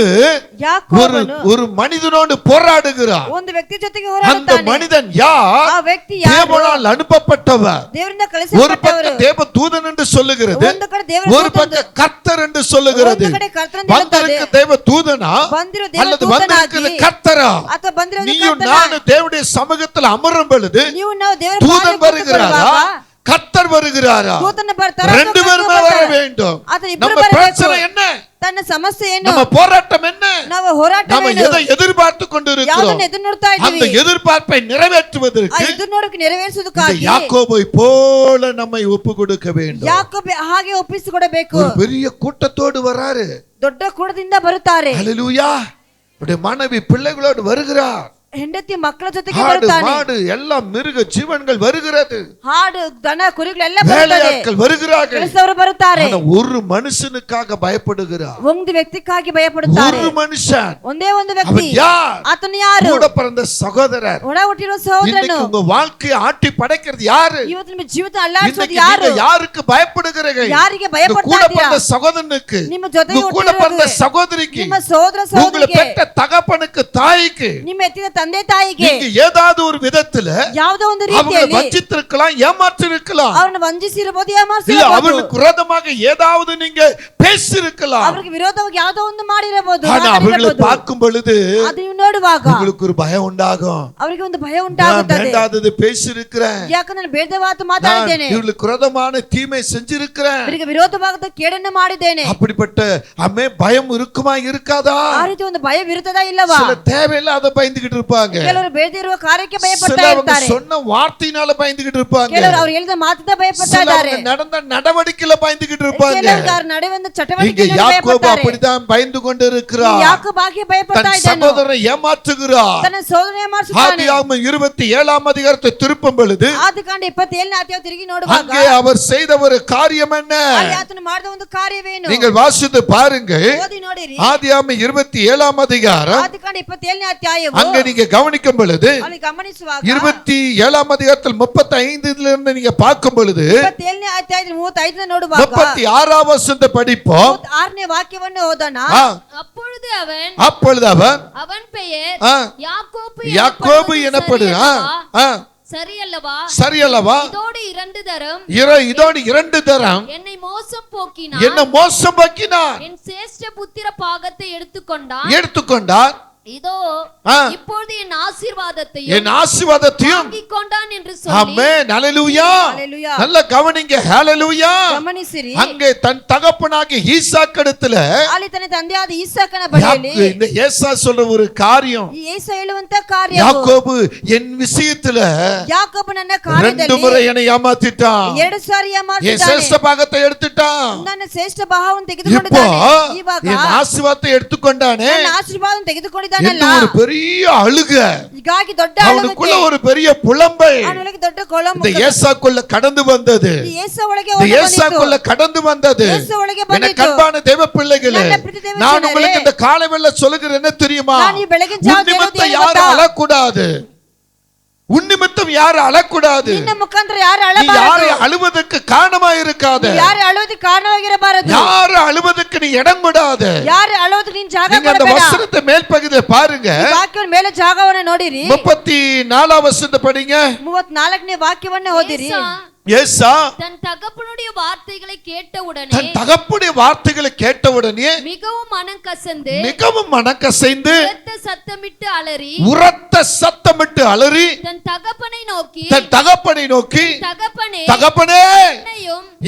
ஒரு மனிதனோடு போராடுகிறார். ಒಂದು ವ್ಯಕ್ತಿ ಜೊತೆಗೆ ಹೋರಾಡುತ್ತಾನೆ. அந்த மனிதன் யார்? ಆ ವ್ಯಕ್ತಿ ಯಾರು? தேவனால் அனுப்பப்பட்டவர். ದೇವರಿಂದ ஒரு ಕಳಿಸಲ್ಪಟ್ಟವರು. பக்கம் தேவ தூதன் என்று சொல்லுகிறது, ಒಂದು ಕಡೆ ದೇವರ ஒரு பக்கம் கர்த்தர் என்று சொல்லுகிறது. ಒಂದು ಕಡೆ ಕರ್ತನ ಅಂತ வந்திருக்கு தேவ தூதனா ಬಂದಿರೋ ದೇವ அல்லது ದೂತನಾಗಿ வந்திருக்கிறது கர்த்தரா? ಅಥವಾ ಬಂದಿರೋ நீயும் ಕರ್ತನ. நானும் தேவனுடைய சமூகத்தில் அமரும் பொழுது ನೀವು ನಾವು ದೇವರ தூதன் வருகிறாரா? கர்த்தர் வருகிறாரா? ದೂತನು ಬರ್ತಾರಾ? ரெண்டு பேருமே வர வேண்டும். ಆತನ ಇಬ್ಬರು நம்ம ಬರಬೇಕು. பிரச்சனை என்ன? ತನ್ನ ಸಮಸ್ಯೆ ಏನು? நம்ம போராட்டம் என்ன? ನಾವು ಹೋರಾಟ நம்ம எதை எதிர்பார்த்து கொண்டிருக்கிறோம்? ಯಾವುದನ್ನು ಎದುರು ನೋಡ್ತಾ அந்த ಇದ್ದೀವಿ? எதிர்பார்ப்பை ಆ நிறைவேற்றுவதற்கு ಎದುರು ನೋಡಕ್ಕೆ இந்த ನೆರವೇರಿಸುವುದಕ್ಕಾಗಿ யாக்கோபை போல நம்மை ஒப்பு கொடுக்க வேண்டும். ಯಾಕೋಬ ಹಾಗೆ ಒಪ್ಪಿಸಿಕೊಡಬೇಕು. ஒரு பெரிய கூட்டத்தோடு வராரு. ದೊಡ್ಡ ಕೂಡದಿಂದ ಬರುತ್ತಾರೆ. ஹல்லேலூயா. அவருடைய மனைவி பிள்ளைகளோடு வருகிறார். ಹೆಂಡತಿ ಮಕ್ಕಳ ಜೊತೆಗೆ ஆடு ಬರುತ್ತಾನೆ. மாடு எல்லா மிருக ஜீவன்கள் வருகிறது. ಹಾಡು ದನ ಕುರಿಗಳೆಲ್ಲ ಬರುತ್ತದೆ. வேலையாட்கள் வருகிறார்கள். ಕೆಲಸದವರು ಬರುತ್ತಾರೆ. ஆனா ஒரு மனுஷனுக்காக பயப்படுகிறார். ಒಂದು ವ್ಯಕ್ತಿಗಾಗಿ ಭಯಪಡುತ್ತಾರೆ. ஒரு மனுஷன். ಒಂದೇ ಒಂದು ವ್ಯಕ್ತಿ. அவன் யார்? ಆತನು ಯಾರು? கூட பிறந்த சகோதரர். ಒಡ ಹುಟ್ಟಿರೋ ಸಹೋದರನು. இன்னைக்கு உங்க வாழ்க்கையை ஆட்டி படைக்கிறது யாரு? ಇವತ್ತು ನಿಮ್ಮ ಜೀವಿತ ಅಲ್ಲಾಡಿಸೋದು இன்னைக்கு ಯಾರು? நீங்க யாருக்கு பயப்படுகிறீர்கள்? ಯಾರಿಗೆ உங்க ಭಯಪಡ್ತಾ கூட ಇದ್ದೀರಾ? பிறந்த சகோதரனுக்கு, ನಿಮ್ಮ ಜೊತೆಗೆ உங்க கூட பிறந்த ಹುಟ್ಟಿರೋರಿಗೆ, சகோதரிக்கு, ನಿಮ್ಮ ಸಹೋದರ உங்களை ಸಹೋದರಿಗೆ, பெற்ற தகப்பனுக்கு, தாய்க்கு, ನಿಮ್ಮ ಎತ್ತಿದ ತಂದೆ ತಾಯಿಗೆ நீங்க ஏதாவது ஒரு விதத்துல ಯಾವುದೋ ಒಂದು அவங்களை ರೀತಿಯಲ್ಲಿ வஞ்சித்திருக்கலாம், ஏமாற்றிருக்கலாம். ಅವರನ್ನು ವಂಚಿಸಿರಬಹುದು, இல்ல ಏಮಾರಿಸಿರಬಹುದು. அவர்களுக்கு விரோதமாக ஏதாவது நீங்க பேசியிருக்கலாம். ಅವರಿಗೆ ವಿರೋಧವಾಗಿ ಯಾವುದೋ ಒಂದು ಮಾಡಿರಬಹುದು, ஆனா அவர்களை பார்க்கும் பொழுது ಅದು ನೀವು ನೋಡುವಾಗ உங்களுக்கு ஒரு பயம் உண்டாகும். ಅವರಿಗೆ ಒಂದು ಭಯ நான் ಉಂಟಾಗುತ್ತದೆ. வேண்டாதது பேசியிருக்கிறேன், ಯಾಕಂದ್ರೆ ನಾನು ಬೇಡದ ಮಾತು நான் ಮಾತಾಡಿದ್ದೇನೆ, இவர்களுக்கு விரோதமான தீமை செஞ்சிருக்கிறேன். ಇವರಿಗೆ ವಿರೋಧವಾದ ಕೇಡನ್ನು ಮಾಡಿದ್ದೇನೆ. அப்படிப்பட்ட அம்மே பயம் இருக்குமா இருக்காதா? ಆ ರೀತಿ ಒಂದು ಭಯವಿರುತ್ತದಾ ಇಲ್ಲವಾ? சில தேவையில்லாத பயந்துகிட்டு இருப்பாங்க. ಕೆಲವರು ಬೇಡದೇ ಇರುವ ಕಾರ್ಯಕ್ಕೆ ಭಯಪಡ್ತಾ சிலவங்க ಇರ್ತಾರೆ. சொன்ன வார்த்தையினால பயந்துகிட்டு இருப்பாங்க. ಕೆಲವರು ಅವರು ಹೇಳಿದ ಮಾತಿಂದ ಭಯಪಡ್ತಾ ಇದ್ದಾರೆ. சிலவங்க நடந்த நடவடிக்கையில பயந்துகிட்டு இருப்பாங்க. ಕೆಲವರು ಅವರು ನಡೆಯುವ இங்க ಚಟುವಟಿಕೆಗಳಿಗೆ யாக்கோபு ಭಯಪಡ್ತಾರೆ. அப்படிதான் பயந்து கொண்டு இருக்கிறார். ಯಾಕೋಬ ಹಾಗೆ ಭಯಪಡ್ತಾ தன் ಇದ್ದಾನೆ. சகோதரனை ஏமாற்றுகிறார். ತನ್ನ ಸಹೋದರನೇ ಮಾಡಿಸುತ್ತಾನೆ. ஆதியாகமம் 27 அதிகாரத்தை திருப்பும் பொழுது ಆದಿಕಾಂಡ 27ನೇ ಅಧ್ಯಾಯ ತಿರುಗಿ ನೋಡುವಾಗ அங்கே அவர் செய்த ஒரு காரியம் என்ன? ಅಲ್ಲಿ ಆತನು ಮಾಡಿದ ಒಂದು ಕಾರ್ಯವೇನು? நீங்கள் வாசித்து பாருங்க. ಓದಿ ನೋಡಿರಿ. ஆதியாகமம் 27 அதிகாரம் ಆದಿಕಾಂಡ 27ನೇ ಅಧ್ಯಾಯವು அங்க நீங்க கவனிக்கும் பொழுது ಅಲ್ಲಿ ಗಮನಿಸುವಾಗ 27 அதிகாரத்தில் 35 இருந்து நீங்க பார்க்கும் பொழுது 27ನೇ ಅಧ್ಯಾಯದ 35ನೇ ನೋಡುವಾಗ 36 வசனத்தை படிப்போம். 36ನೇ ವಾಕ್ಯವನ್ನು ಓದೋಣ. அப்பொழுது அவன் அப்பொழுது அவன் பெயர் ஆ, யாக்கோபு யாக்கோபு எனப்படும். சரியல்லவா? சரியல்லவா? இதோடு 2 தரம் இதோடு 2 தரம் என்னை மோசம் போக்கினான், என்ன மோசம் போக்கினார், என் சேஷ்ட புத்திர பாகத்தை எடுத்துக்கொண்டார். இதோ ஆ, இப்பொழுது என் ஆசீர்வாதத்தையும் என் ஆசீர்வாதத்தையும். வாங்கிக் கொண்டான் என்று சொல்லி ஆமென். ஹல்லேலூயா. ஹல்லேலூயா. நல்ல கவனிங்க. ஹல்லேலூயா. ಗಮನಿಸಿರಿ. அங்கே தன் தகப்பனாகிய ஈசாக்கு இடத்துல ಅಲ್ಲಿ ತನ್ನ ತಂದೆಯಾದ ಈಸಾಕನ ಬಳಿಯಲ್ಲಿ இந்த ஏசா சொல்ற ஒரு காரியம், ಈ ಏಸ ಹೇಳುವಂತ ಕಾರ್ಯ, யாக்கோபு என் விஷயத்துல ಯಾಕೋಬ ನನ್ನ 2 ಕಾರ್ಯದಲ್ಲಿ முறை என்னை ஏமாத்திட்டான், 2 ಸಾರಿ என் ಮಾಡಿದ್ದಾನೆ. சேஷ்ட பாகத்தை எடுத்துட்டான். ನನ್ನ ಶ್ರೇಷ್ಠ ಭಾವವನ್ನು இப்போ ತೆಗೆದುಕೊಂಡಿದ್ದಾನೆ. ಇವಾಗ என் ஆசீர்வாதத்தை எடுத்துக்கொண்டானே ನನ್ನ ಆಶೀರ್ವಾದವನ್ನು ತೆಗೆದುಕೊಂಡಿದ್ದಾನಲ್ಲ, என்று ஒரு பெரிய அழுக, ಹೀಗಾಗಿ ದೊಡ್ಡ அவனுக்குள்ள ಅಳುವಿಕೆ, ஒரு பெரிய புலம்பை ಅವನೊಳಗೆ ದೊಡ್ಡ ಕೊಳಮು இந்த ஏசாக்குள்ள கடந்து வந்தது. ಈ ಏಸ ಒಳಗೆ இந்த ಹೊರಗೆ ஏசாக்குள்ள ಬಂದಿತು. கடந்து வந்தது. ஏசு ಒಳಗೆ எனக்கு ಬಂದಿತು. அன்பான தேவ பிள்ளைகளே, ನನ್ನ ಪ್ರೀತಿ ದೇವ நான் ಜನರೇ, உங்களுக்கு இந்த காலை வேளை சொல்லுகிறேன் என்ன தெரியுமா? ನಾನು ಈ ಬೆಳಗಿನ ಜಾವ உன் நிமித்தம் ದೇವರಿಗೆ யாரும் ಗೊತ್ತಾ? அழக்கூடாது. உன் நிமித்தம் யாரும் அழக்கூடாது. ನಿನ್ನ ಮುಖಾಂತರ ಯಾರು நீ ಅಳಬಾರದು. யாரை அழுவதற்கு காரணமா இருக்காத. ಯಾರು ಅಳುವುದಕ್ಕೆ ಕಾರಣವಾಗಿರಬಾರದು. யாரு அழுவதற்கு நீ இடம் விடாத. ಯಾರು ಅಳುವುದಕ್ಕೆ ನೀನು ಜಾಗ நீங்க அந்த ಕೊಡಬೇಡ. வசனத்தை மேல் பகுதியில் பாருங்க. ಈ ವಾಕ್ಯದ ಮೇಲೆ ಜಾಗವನ್ನು ನೋಡಿರಿ. 34 வசனத்தை படிங்க. 34ನೇ ವಾಕ್ಯವನ್ನ ಓದಿರಿ. ஏசா தன் தகப்பனுடைய வார்த்தைகளை கேட்டவுடனே தன் தகப்புடைய வார்த்தைகளை கேட்டவுடனே மிகவும் மனம் கசந்து மிகவும் மனக்கசைந்து உரத்த சத்தமிட்டு அலறி உரத்த சத்தமிட்டு அலறி தன் தகப்பனை நோக்கி தன் தகப்பனை நோக்கி, தகப்பனே தகப்பனே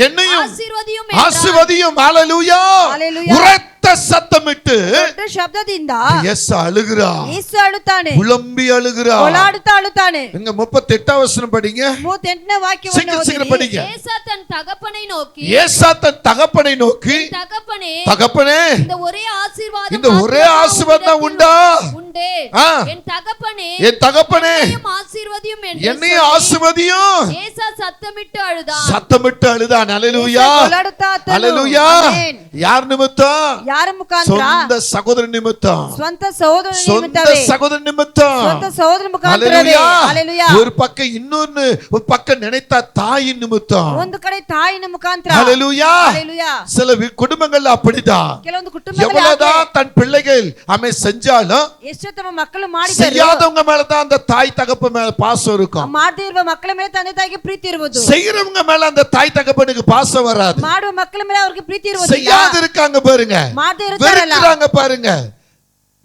என்னையும் ஆசீர்வதியும் ஆசீர்வதியும் ஆசீர்வதியும். ஹல்லேலூயா. ஹல்லேலூயா. உரத்த சத்தமிட்டு ದೊಡ್ಡ ಶಬ್ದದಿಂದ ஏசா அழுகிறா, ಯೇಸು ಅಳುತ್ತಾನೆ, புலம்பி அழுகிறா. ಓಲಾಡುತ್ತಾ ಅಳುತ್ತಾನೆ. இங்க 38 வசனம் படிங்க. 38ನೇ ವಾಕ್ಯವನ್ನು சீக்கிரம் சீக்கிரம் ಓದಿರಿ. படிங்க. ஏசா தன் தகப்பனை நோக்கி ஏசா தன் தகப்பனை நோக்கி, தகப்பனே தகப்பனே இந்த ஒரே ஆசீர்வாதம் இந்த ஒரே ஆசீர்வாதம் உண்டா? உண்டே. ஆ. என் தகப்பனே என் தகப்பனே என்னையும் ஆசீர்வதியும் என்று என்னையும் சொல்லி ஆசீர்வதியும். ஏசா சத்தமிட்டு அழுதான். சத்தமிட்டு அழுதான். ஹல்லேலூயா. ಯೇಸು ಓಲಾಡುತ್ತಾ ಅತ್ತನು. ஹல்லேலூயா. ಆಮೆನ್. யார் நிமித்தம்? ಯಾರ ಮುಖಾಂತರ? சொந்த சகோதர நிமித்தம். ಸ್ವಂತ ಸಹೋದರ சொந்த ನಿಮಿತ್ತವೇ. சகோதர நிமித்தம். ಸ್ವಂತ ಸಹೋದರ ಮುಖಾಂತರವೇ. ஹல்லேலூயா. ಹಲ್ಲೆಲೂಯಾ. ஒரு பக்கம் இன்னொன்னு, ஒரு பக்கம் நினைத்த தாயின் நிமித்தம். ಒಂದು ಕಡೆ ತಾಯಿನ ಮುಖಾಂತರ. ஹல்லேலூயா. ಹಲ್ಲೆಲೂಯಾ. சில குடும்பங்கள்ல அப்படிதான். ಕೆಲವೊಂದು ಕುಟುಂಬಗಳಲ್ಲಿ எவ்வளவுதான் தன் பிள்ளைகள் அமை செஞ்சாலும் ಎಷ್ಟು ತಮ್ಮ ಮಕ್ಕಳು ಮಾಡಿದರು, செய்யாதவங்க மேலதான் அந்த தாய் தகப்ப மேல பாசம் இருக்கும். ಮಾಡದೇ ಇರುವ ಮಕ್ಕಳ ಮೇಲೆ ತಂದೆ ತಾಯಿಗೆ ಪ್ರೀತಿ ಇರುವುದು. செய்யறவங்க மேல அந்த தாய் தகப்பனுக்கு பாசம் வராது. ಮಾಡುವ ಮಕ್ಕಳ ಮೇಲೆ ಅವ್ರಿಗೆ ಪ್ರೀತಿ ಇರುವುದಿಲ್ಲ. செய்யாது இருக்காங்க பாருங்க, ಮಾಡದೇ ಇರುತ್ತಾರಲ್ಲ, வெறுக்கிறாங்க பாருங்க.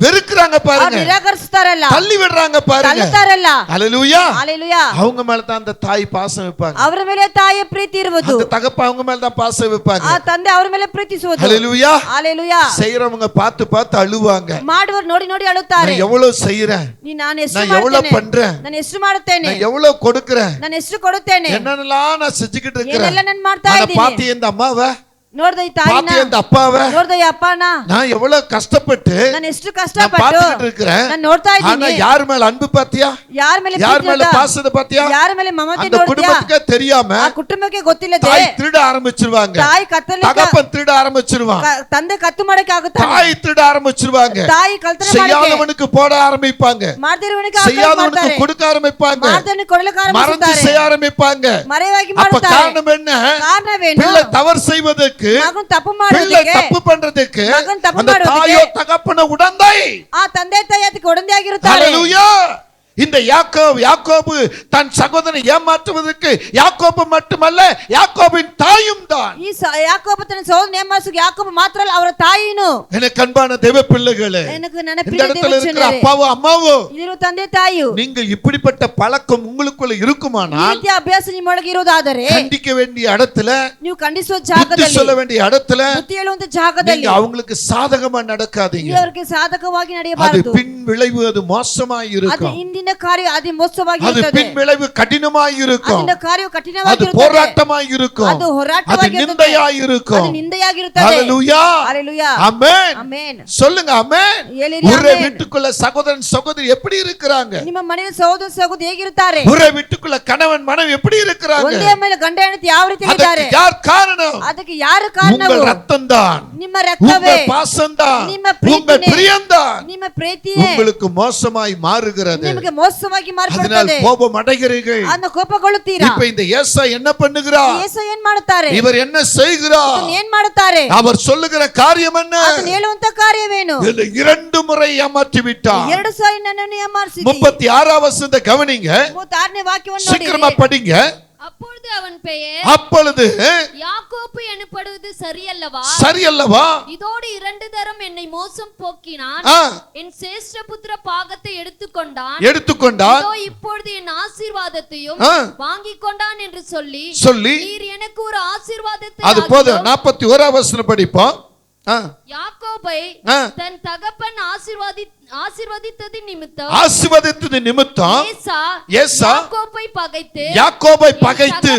வெறுக்குறாங்க ಅವ್ರು பாருங்க, ನಿರಾಕರಿಸ್ತಾರಲ್ಲ, தள்ளி விடுறாங்க பாருங்க. ತಳ್ಳುತ್ತಾರಲ್ಲ. ஹalleluya. ஹalleluya. அவங்க மேல தான் அந்த தாய் பாசம் வைப்பாங்க, ಅವರ ಮೇಲೆ ತಾಯಿಯ ಪ್ರೀತಿ ಇರುವುದು, அந்த தகப்ப அவங்க மேல தான் பாசம் வைப்பாங்க. ಆ ತಂದೆ ಅವರ ಮೇಲೆ ಪ್ರೀತಿಸುವುದು. ஹalleluya. ஹalleluya. செய்யறவங்க பார்த்து பார்த்து அழுவாங்க, ಮಾಡುವರು ನೋಡಿ ನೋಡಿ ಅಳುತ್ತಾರೆ. நான் எவ்வளவு செய்யறேன், ನಾನು ಎಷ್ಟು நான் எவ்வளவு ಮಾಡ್ತೇನೆ, பண்றேன், ನಾನು ಎಷ್ಟು ಮಾಡುತ್ತೇನೆ, நான் எவ்வளவு கொடுக்கறேன், ನಾನು ಎಷ್ಟು ಕೊಡುತ್ತೇನೆ, என்னென்னலாம் நான் செஞ்சுக்கிட்டு இருக்கிறேன். ಏನೆಲ್ಲ ನಾನು ಮಾಡ್ತಾ ஆனா ಇದ್ದೀನಿ. பாத்திய இந்த அம்மாவை, ನೋಡ್ದೆ ಈ ತಾಯಿನ, பாத்திய இந்த அப்பாவை, ನೋಡ್ದೆ ಈ ಅಪ್ಪನ, நான் எவ்வளவு கஷ்டப்பட்டு ನಾನು ಎಷ್ಟು நான் ಕಷ್ಟಪಟ್ಟು பார்த்துக்கிட்டு இருக்கிறேன். ನಾನು ನೋಡ್ತಾ ஆனா ಇದ್ದೀನಿ. யார் மேல அன்பு பாத்தியா, ಯಾರ ಮೇಲೆ யார் மேல ಪ್ರೀತಿ பாசத்தை பாத்தியா, ಯಾರ ಮೇಲೆ ಮಮತೆ அந்த ನೋಡ್ತೀಯಾ, குடும்பத்துக்கே தெரியாம ಆ ಕುಟುಂಬಕ್ಕೆ ಗೊತ್ತಿಲ್ಲದೆ தாய் திருட ஆரம்பிச்சிருவாங்க, ತಾಯಿ ಕತ್ತಲಿಕ್ಕೆ, தகப்பன் திருட ஆரம்பிச்சிருவான், ತಂದೆ ಕತ್ತು ಮಾಡಕ್ಕೆ ಆಗುತ್ತಾನೆ, தாய் திருட ஆரம்பிச்சிருவாங்க, ತಾಯಿ ಕಳ್ತನ ಮಾಡಕ್ಕೆ, செய்யாதவனுக்கு போட ஆரம்பிப்பாங்க, ಮಾಡ್ದಿರುವವನಿಗೆ ಆಕ್ರಮಣ செய்யாதவனுக்கு ಮಾಡ್ತಾರೆ, கொடுக்க ஆரம்பிப்பாங்க, ಮಾಡ್ದವನಿಗೆ ಕೊಡಲಿಕ್ಕೆ மறந்து ಆರಂಭಿಸುತ್ತಾರೆ, செய்ய ஆரம்பிப்பாங்க. ಮರೆಯಾಗಿ அப்ப ಮಾಡುತ್ತಾರೆ. காரணம் என்ன, ಕಾರಣವೇನು? பிள்ளை தவறு செய்வதற்கு, ಮಗನ್ ತಪ್ಪು பிள்ளை ಮಾಡೋದಕ್ಕೆ, தப்பு பண்றதுக்கு மகன் தப்பு அந்த ಮಾಡೋದಕ್ಕೆ, தாயோ தகப்பன உடந்தை. ಆ ತಂದೆ ತಾಯಿ ಅದಕ್ಕೆ ಒಡಂದೆ ಆಗಿರುತ್ತಾರೆ. ஹalleluya. இந்த யாக்கோபு தன் சகோதரனை ஏமாற்றுவதற்கு யாக்கோபு மட்டுமல்ல, யாக்கோபின் தாயும் தான். ಈ ಯಾಕೋಬ ತನ್ನ ಸಹೋದರನ ಏಮಾರಿಸಕ್ಕೆ ಯಾಕೋಬ ಮಾತ್ರ ಅಲ್ಲ, ಅವರ ತಾಯಿನು. எனக்கு அன்பான தேவ பிள்ளைகளே, ನನ್ನ இந்த ಪ್ರಿಯ இடத்துல இருக்கிற ದೇವಜನರೇ, அப்பாவோ அம்மாவோ, ಇಲ್ಲಿರುವ ತಂದೆ ತಾಯಿಯು நீங்கள் இப்படிப்பட்ட பழக்கம் உங்களுக்குள்ள ಈ இருக்குமானால், ರೀತಿಯ ಅಭ್ಯಾಸ ನಿಮ್ಮೊಳಗೆ ಇರುವುದಾದರೆ, கண்டிக்க வேண்டிய இடத்துல, ನೀವು ಖಂಡಿಸುವ புத்தி ಜಾಗದಲ್ಲಿ, சொல்ல வேண்டிய இடத்துல ಬುದ್ಧಿ ಹೇಳುವಂತ ಜಾಗದಲ್ಲಿ நீங்க அவங்களுக்கு சாதகமா நடக்காதீங்க. ಅವರಿಗೆ ಸಾಧಕವಾಗಿ அது ನಡೆಯಬಾರದು. பின் விளைவு அது மோசமாய் ಅದು இருக்கும், ಹಿಂದಿನ ಕಾರ್ಯ ಅದು ಮೋಸವಾಗಿ அது ಇರುತ್ತದೆ, பின் விளைவு கடினமாய் இருக்கும், ಅದರ ಕಾರ್ಯವು அது ಕಠಿಣವಾಗಿರುತ್ತದೆ, போராட்டமாய் இருக்கும், ಅದು அது ಹೋರಾಟವಾಗಿರುತ್ತದೆ, நிந்தையாய் இருக்கும். ಅದು ನಿಂದೆಯಾಗಿರುತ್ತದೆ. ஹalleluya. ஹalleluya. ஆமென். ಆಮೆನ್. சொல்லுங்க ஆமென். ಹೇಳಿರಿ ஒரே ಆಮೆನ್. வீட்டுக்குள்ள சகோதரன் சகோதரி எப்படி இருக்கிறாங்க, ನಿಮ್ಮ ಮನೆಯ ಸಹೋದರ ಸಹೋದರಿ ಹೇಗಿರುತ್ತಾರೆ, ஒரே வீட்டுக்குள்ள கணவன் மனைவி எப்படி இருக்கிறாங்க, ಒಂದೇ ಮೇಲೆ ಗಂಡ ಹೆಂಡತಿ ಯಾವ ರೀತಿ ಇದ್ದಾರೆ, அதற்கு யார் காரணம், ಅದಕ್ಕೆ ಯಾರು ಕಾರಣವು? உங்கள் ரத்தம் தான், ನಿಮ್ಮ ರಕ್ತವೇ, உங்கள் பாசம் தான், ನಿಮ್ಮ ಪ್ರೀತಿನೇ, உங்கள் பிரியம் தான் ನಿಮ್ಮ ಪ್ರೀತಿಯೇ உங்களுக்கு மோசமாய் மாறுகிறது. ನಿಮಗೆ ಮೋಸವಾಗಿ அதனால் ಮಾರ್ಪಡುತ್ತದೆ, கோபம் அடைகிறீர்கள். ಅದನ್ನ ಕೋಪಗೊಳ್ಳುತ್ತೀರಾ. இப்ப இந்த ஏசா என்ன பண்ணுகிறார், ಯೇಸು ಏನ್ ಮಾಡುತ್ತಾರೆ, இவர் என்ன செய்கிறார், ಅದನ್ನ ಏನ್ ಮಾಡುತ್ತಾರೆ, அவர் சொல்லுகிற காரியம் என்ன, ಅದನ್ನ ಹೇಳುವಂತ ಕಾರ್ಯವೇನು? இதை 2 முறை ஏமாற்றி விட்டார். 2 ಸಾರಿ ನನ್ನನ್ನು ಏಮಾರಿಸಿದಿ. 36வது ವಚನத்தை கவனிங்க, 36ನೇ ವಾಕ್ಯವನ್ನು சீக்கிரமா ನೋಡಿ. படிங்க. அப்பொழுது அவன் பெயர் அப்பொழுது யாக்கோப்பு எனப்படுவது சரியல்லவா? சரியல்லவா, இதோடு 2 தரம் என்னை மோசம் போக்கினான், ஆ, என் சேஷ்டபுத்திர பாகத்தை எடுத்துக்கொண்டான், எடுத்துக்கொண்டார், இதோ இப்பொழுது என் ஆசீர்வாதத்தையும் ஆ, வாங்கிக் கொண்டான் என்று சொல்லி சொல்லி, நீர் எனக்கு ஒரு ஆசீர்வாதத்தை அது போதும். ஆகிலும் 41வது வசனம் படிப்போம். ஆ, யாக்கோபை ஆ, தன் தகப்பன் ஆசீர்வதித்தது நிமித்தம் ஆசீர்வதித்தது நிமித்தம் ஏசா யாக்கோபை பகைத்து யாக்கோபை பகைத்து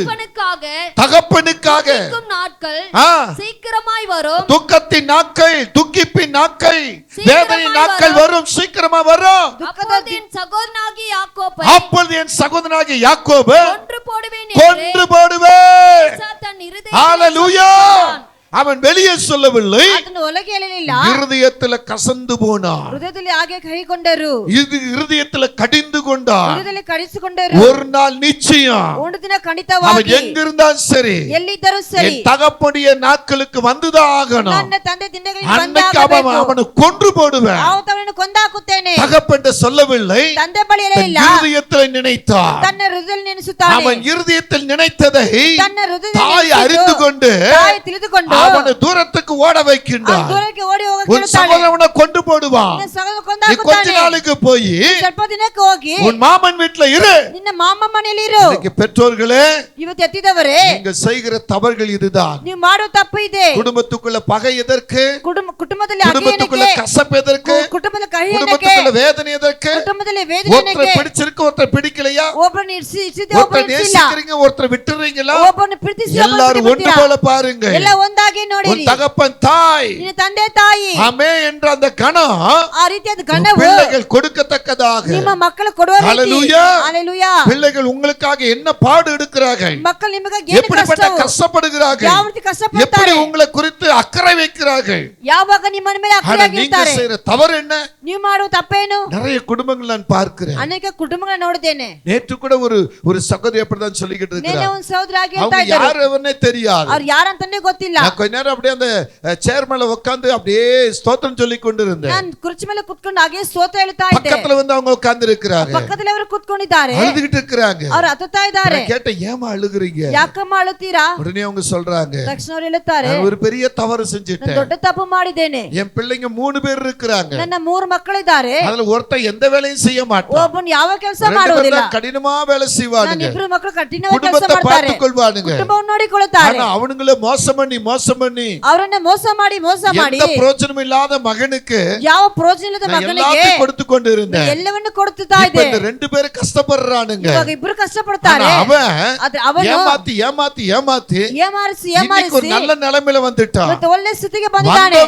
தகப்பனுக்காக துக்கிக்கும் நாட்கள் ஆ, சீக்கிரமாய் வரும், துக்கத்தின் நாட்கள், துக்கிப்பின் நாட்கள், வேதனை நாட்கள் வரும், சீக்கிரமா வரும். அப்பொழுது என் சகோதரனாகிய யாக்கோபை அப்பொழுது என் சகோதரனாகிய யாக்கோபு கொன்று போடுவேன் கொன்று போடுவேன். ஏசா தன் ஹalleluya. இருதயத்தில் அவன் வெளியே சொல்லவில்லை, ಅದನ್ನು ಒಳಗೆ ಹೇಳಲಿಲ್ಲ, இருதயத்துல கசந்து போனான், ಹೃದಯದಲ್ಲಿ ಹಾಗೆ ಕೈಕೊಂಡರು, இது இருதயத்துல கடிந்து கொண்டான். ಹೃದಯದಲ್ಲಿ ಕಡಿಸಿಕೊಂಡರು. ஒரு நாள் நிச்சயம் ಒಂದು ದಿನ அவன் ಖಂಡಿತವಾಗಿ எங்க இருந்தாலும் சரி, ಎಲ್ಲಿದ್ದರೂ ಸರಿ, என் தகப்பனுடைய நாட்களுக்கு வந்துதான் ஆகணும். ನನ್ನ ತಂದೆ ದಿನಗಳಿಗೆ அன்னைக்கு ಬಂದಾಗಬೇಕು. அவனை கொன்று போடுவேன். ಅವನನ್ನು ಕೊಂದಾಕುತ್ತೇನೆ. தகப்பன் சொல்லவில்லை, ತಂದೆ ಬಳಿ தன் ಇಲ್ಲ, இருதயத்தில் நினைத்தான். ತನ್ನ ಹೃದಯದಲ್ಲಿ ನೆನೆಸುತ್ತಾನೆ. அவன் இருதயத்தில் நினைத்ததை ತನ್ನ ಹೃದಯದಲ್ಲಿ தாய் அறிந்து கொண்டு ತಾಯಿ ತಿಳಿದುಕೊಂಡು அவனை தூரத்துக்கு ஓட வைக்கின்றான். ದೂರಕ್ಕೆ ಓಡಿ ಹೋಗಕ್ಕೆ உன் ಹೇಳ್ತಾಳೆ. சகோதரனை கொண்டு போடுவான். ನಿನ್ನ ಸಹೋದರ நீ கொஞ்ச ಕೊಂದಾಕುತ್ತಾನೆ. நாளுக்கு போய் ಸ್ವಲ್ಪ ದಿನಕ್ಕೆ ಹೋಗಿ உன் மாமன் வீட்டுல இரு. ನಿನ್ನ ಮಾಮ ಮನೆಯಲ್ಲಿ ಇರು. இன்னைக்கு பெற்றோர்களே, ಇವತ್ತು ಎತ್ತಿದವರೇ, நீங்கள் செய்கிற தவறுகள் இதுதான். ನೀವು ಮಾಡೋ ತಪ್ಪು ಇದೆ. குடும்பத்துக்குள்ள பகை எதற்கு, ಕುಟುಂಬದಲ್ಲಿ குடும்பத்துக்குள்ள ಅಗೆಯನಕ್ಕೆ, கசப்பு எதற்கு, ಕುಟುಂಬದ ಕಹಿಯನಕ್ಕೆ, குடும்பத்துக்குள்ள வேதனை எதற்கு, ಕುಟುಂಬದಲ್ಲಿ ஒருத்தரை ವೇದನೆಗೆ, பிடிச்சிருக்கு ஒருத்தர் பிடிக்கலையா, ಒಬ್ಬರನ್ನು ಇರಿಸಿದೆ ஒருத்தர் ಒಬ್ಬರನ್ನು ಇರಿಸಿಲ್ಲ, நேசிக்கிறீங்க ஒருத்தர் விட்டுறீங்களா, ಒಬ್ಬರನ್ನು ಪ್ರೀತಿಸಿ எல்லாரும் ஒன்று போல பாருங்க. ಎಲ್ಲ ಒಂದಾಗಿ உன் ನೋಡಿರಿ. தகப்பன் தாய் ನಿನ್ನ ತಂದೆ ತಾಯಿ ஆமே என்ற அந்த கணம் ಆ ರೀತಿಯಾದ ಗಣವು பிள்ளைகள் கொடுக்கத்தக்கதாக. ನಿಮ್ಮ ಮಕ್ಕಳು ಕೊಡುವ ರೀತಿ. ஹalleluya. ஹalleluya. பிள்ளைகள் உங்களுக்காக என்ன பாடு எடுக்கிறார்கள், ಮಕ್ಕಳು ನಿಮಗೆ ಏನು எப்படிப்பட்ட ಕಷ್ಟವು, கஷ்டப்படுகிறார்கள், ಯಾವ ರೀತಿ எப்படி ಕಷ್ಟಪಡ್ತಾರೆ, உங்களை குறித்து அக்கறை வைக்கிறார்கள். ಯಾವಾಗ ನಿಮ್ಮ ಮೇಲೆ ஆனா நீங்க ಅಕ್ಕರೆಯಾಗಿರ್ತಾರೆ. செய்யற தவறு என்ன? ನೀವು ಮಾಡುವ ತಪ್ಪೇನು? நிறைய குடும்பங்கள் நான் பார்க்கிறேன். ಅನೇಕ ಕುಟುಂಬಗಳನ್ನ ನೋಡಿದ್ದೇನೆ. நேற்று கூட ஒரு சகோதரி அப்படிதான் சொல்லிக்கிட்டு ನೆನ್ನೆ இருக்கிறார். ಒಂದು ಸಹೋದರ ಆಗಿ அவங்க ಹೇಳ್ತಾ ಇದ್ದರು. யாருன்னே தெரியாது. ಅವ್ರು ಯಾರಂತಾನೆ ಗೊತ್ತಿಲ್ಲ. நான் கொஞ்ச நேரம் அப்படியே அந்த சேர் மேல உட்கார்ந்து அப்படியே ஸ்தோத்திரம் சொல்லி கொண்டு இருந்தேன். ನಾನು ಕುರ್ಚಿ ಮೇಲೆ ಕುತ್ಕೊಂಡು ಹಾಗೆ ಸ್ತೋತ್ರ ಹೇಳ್ತಾ ಇದ್ದೆ. பக்கத்துல வந்து அவங்க உட்கார்ந்து இருக்கிறாங்க, ಪಕ್ಕದಲ್ಲಿ ಅವರು ಕುತ್ಕೊಂಡಿದ್ದಾರೆ. அழுதுகிட்டு இருக்கிறாங்க. ಅವರು ಹತ್ತು ಅಳುತ್ತಾ ಇದ್ದಾರೆ. நான் கேட்டேன், ஏமா அழுகுறீங்க? ಯಾಕಮ್ಮ ಅಳುತ್ತೀರಾ? உடனே அவங்க சொல்றாங்க, ತಕ್ಷಣ ಅವರು ಹೇಳುತ್ತಾರೆ, நான் ஒரு பெரிய தவறு ನಾನು செஞ்சுட்டேன். ದೊಡ್ಡ ತಪ್ಪು ಮಾಡಿದ್ದೇನೆ. என் பிள்ளைங்க 3 பேர் இருக்கிறாங்க. ನನ್ನ 3 ಮಕ್ಕಳಿದ್ದಾರೆ. அதுல ஒருத்தன் எந்த வேலையும் செய்ய மாட்டான். ಒಬ್ಬನು ಯಾವ ಕೆಲಸ 2 பேர் ಮಾಡುವುದಿಲ್ಲ. தான் கடினமா வேலை ನನ್ನ செய்வானுங்க. 2 ಮಕ್ಕಳು ಕಠಿಣವಾಗಿ ಕೆಲಸ குடும்பத்தை ಮಾಡ್ತಾರೆ. பார்த்துக் கொள்வானுங்க. ಕುಟುಂಬವನ್ನು ನೋಡಿಕೊಳ್ಳುತ್ತಾರೆ. ஆனா அவனுங்களே மோசம் பண்ணி ಅವರನ್ನ ಮೋಸ ಮಾಡಿ எந்த பிரயோஜனம் இல்லாத மகனுக்கு ಯಾವ ಪ್ರಯೋಜನ ಇಲ್ಲದ நான் ಮಗನಿಗೆ எல்லாத்தையும் கொடுத்து கொண்டு இருந்தேன். ಎಲ್ಲವನ್ನೂ ಕೊಡುತ್ತಾ இப்ப ಇದೆ. இந்த 2 பேரும் கஷ்டப்படுறானுங்க. ಇವಾಗ ಇಬ್ರು ಕಷ್ಟಪಡ್ತಾರೆ. ஆனா அவன் ಆದ್ರೆ ಅವನು ஏமாத்தி ಏಮಾರಿಸಿ இன்னைக்கு ஒரு நல்ல நிலைமையில வந்துட்டான். ಇವತ್ತು ಒಳ್ಳೆ ಸ್ಥಿತಿಗೆ ಬಂದಿದ್ದಾನೆ.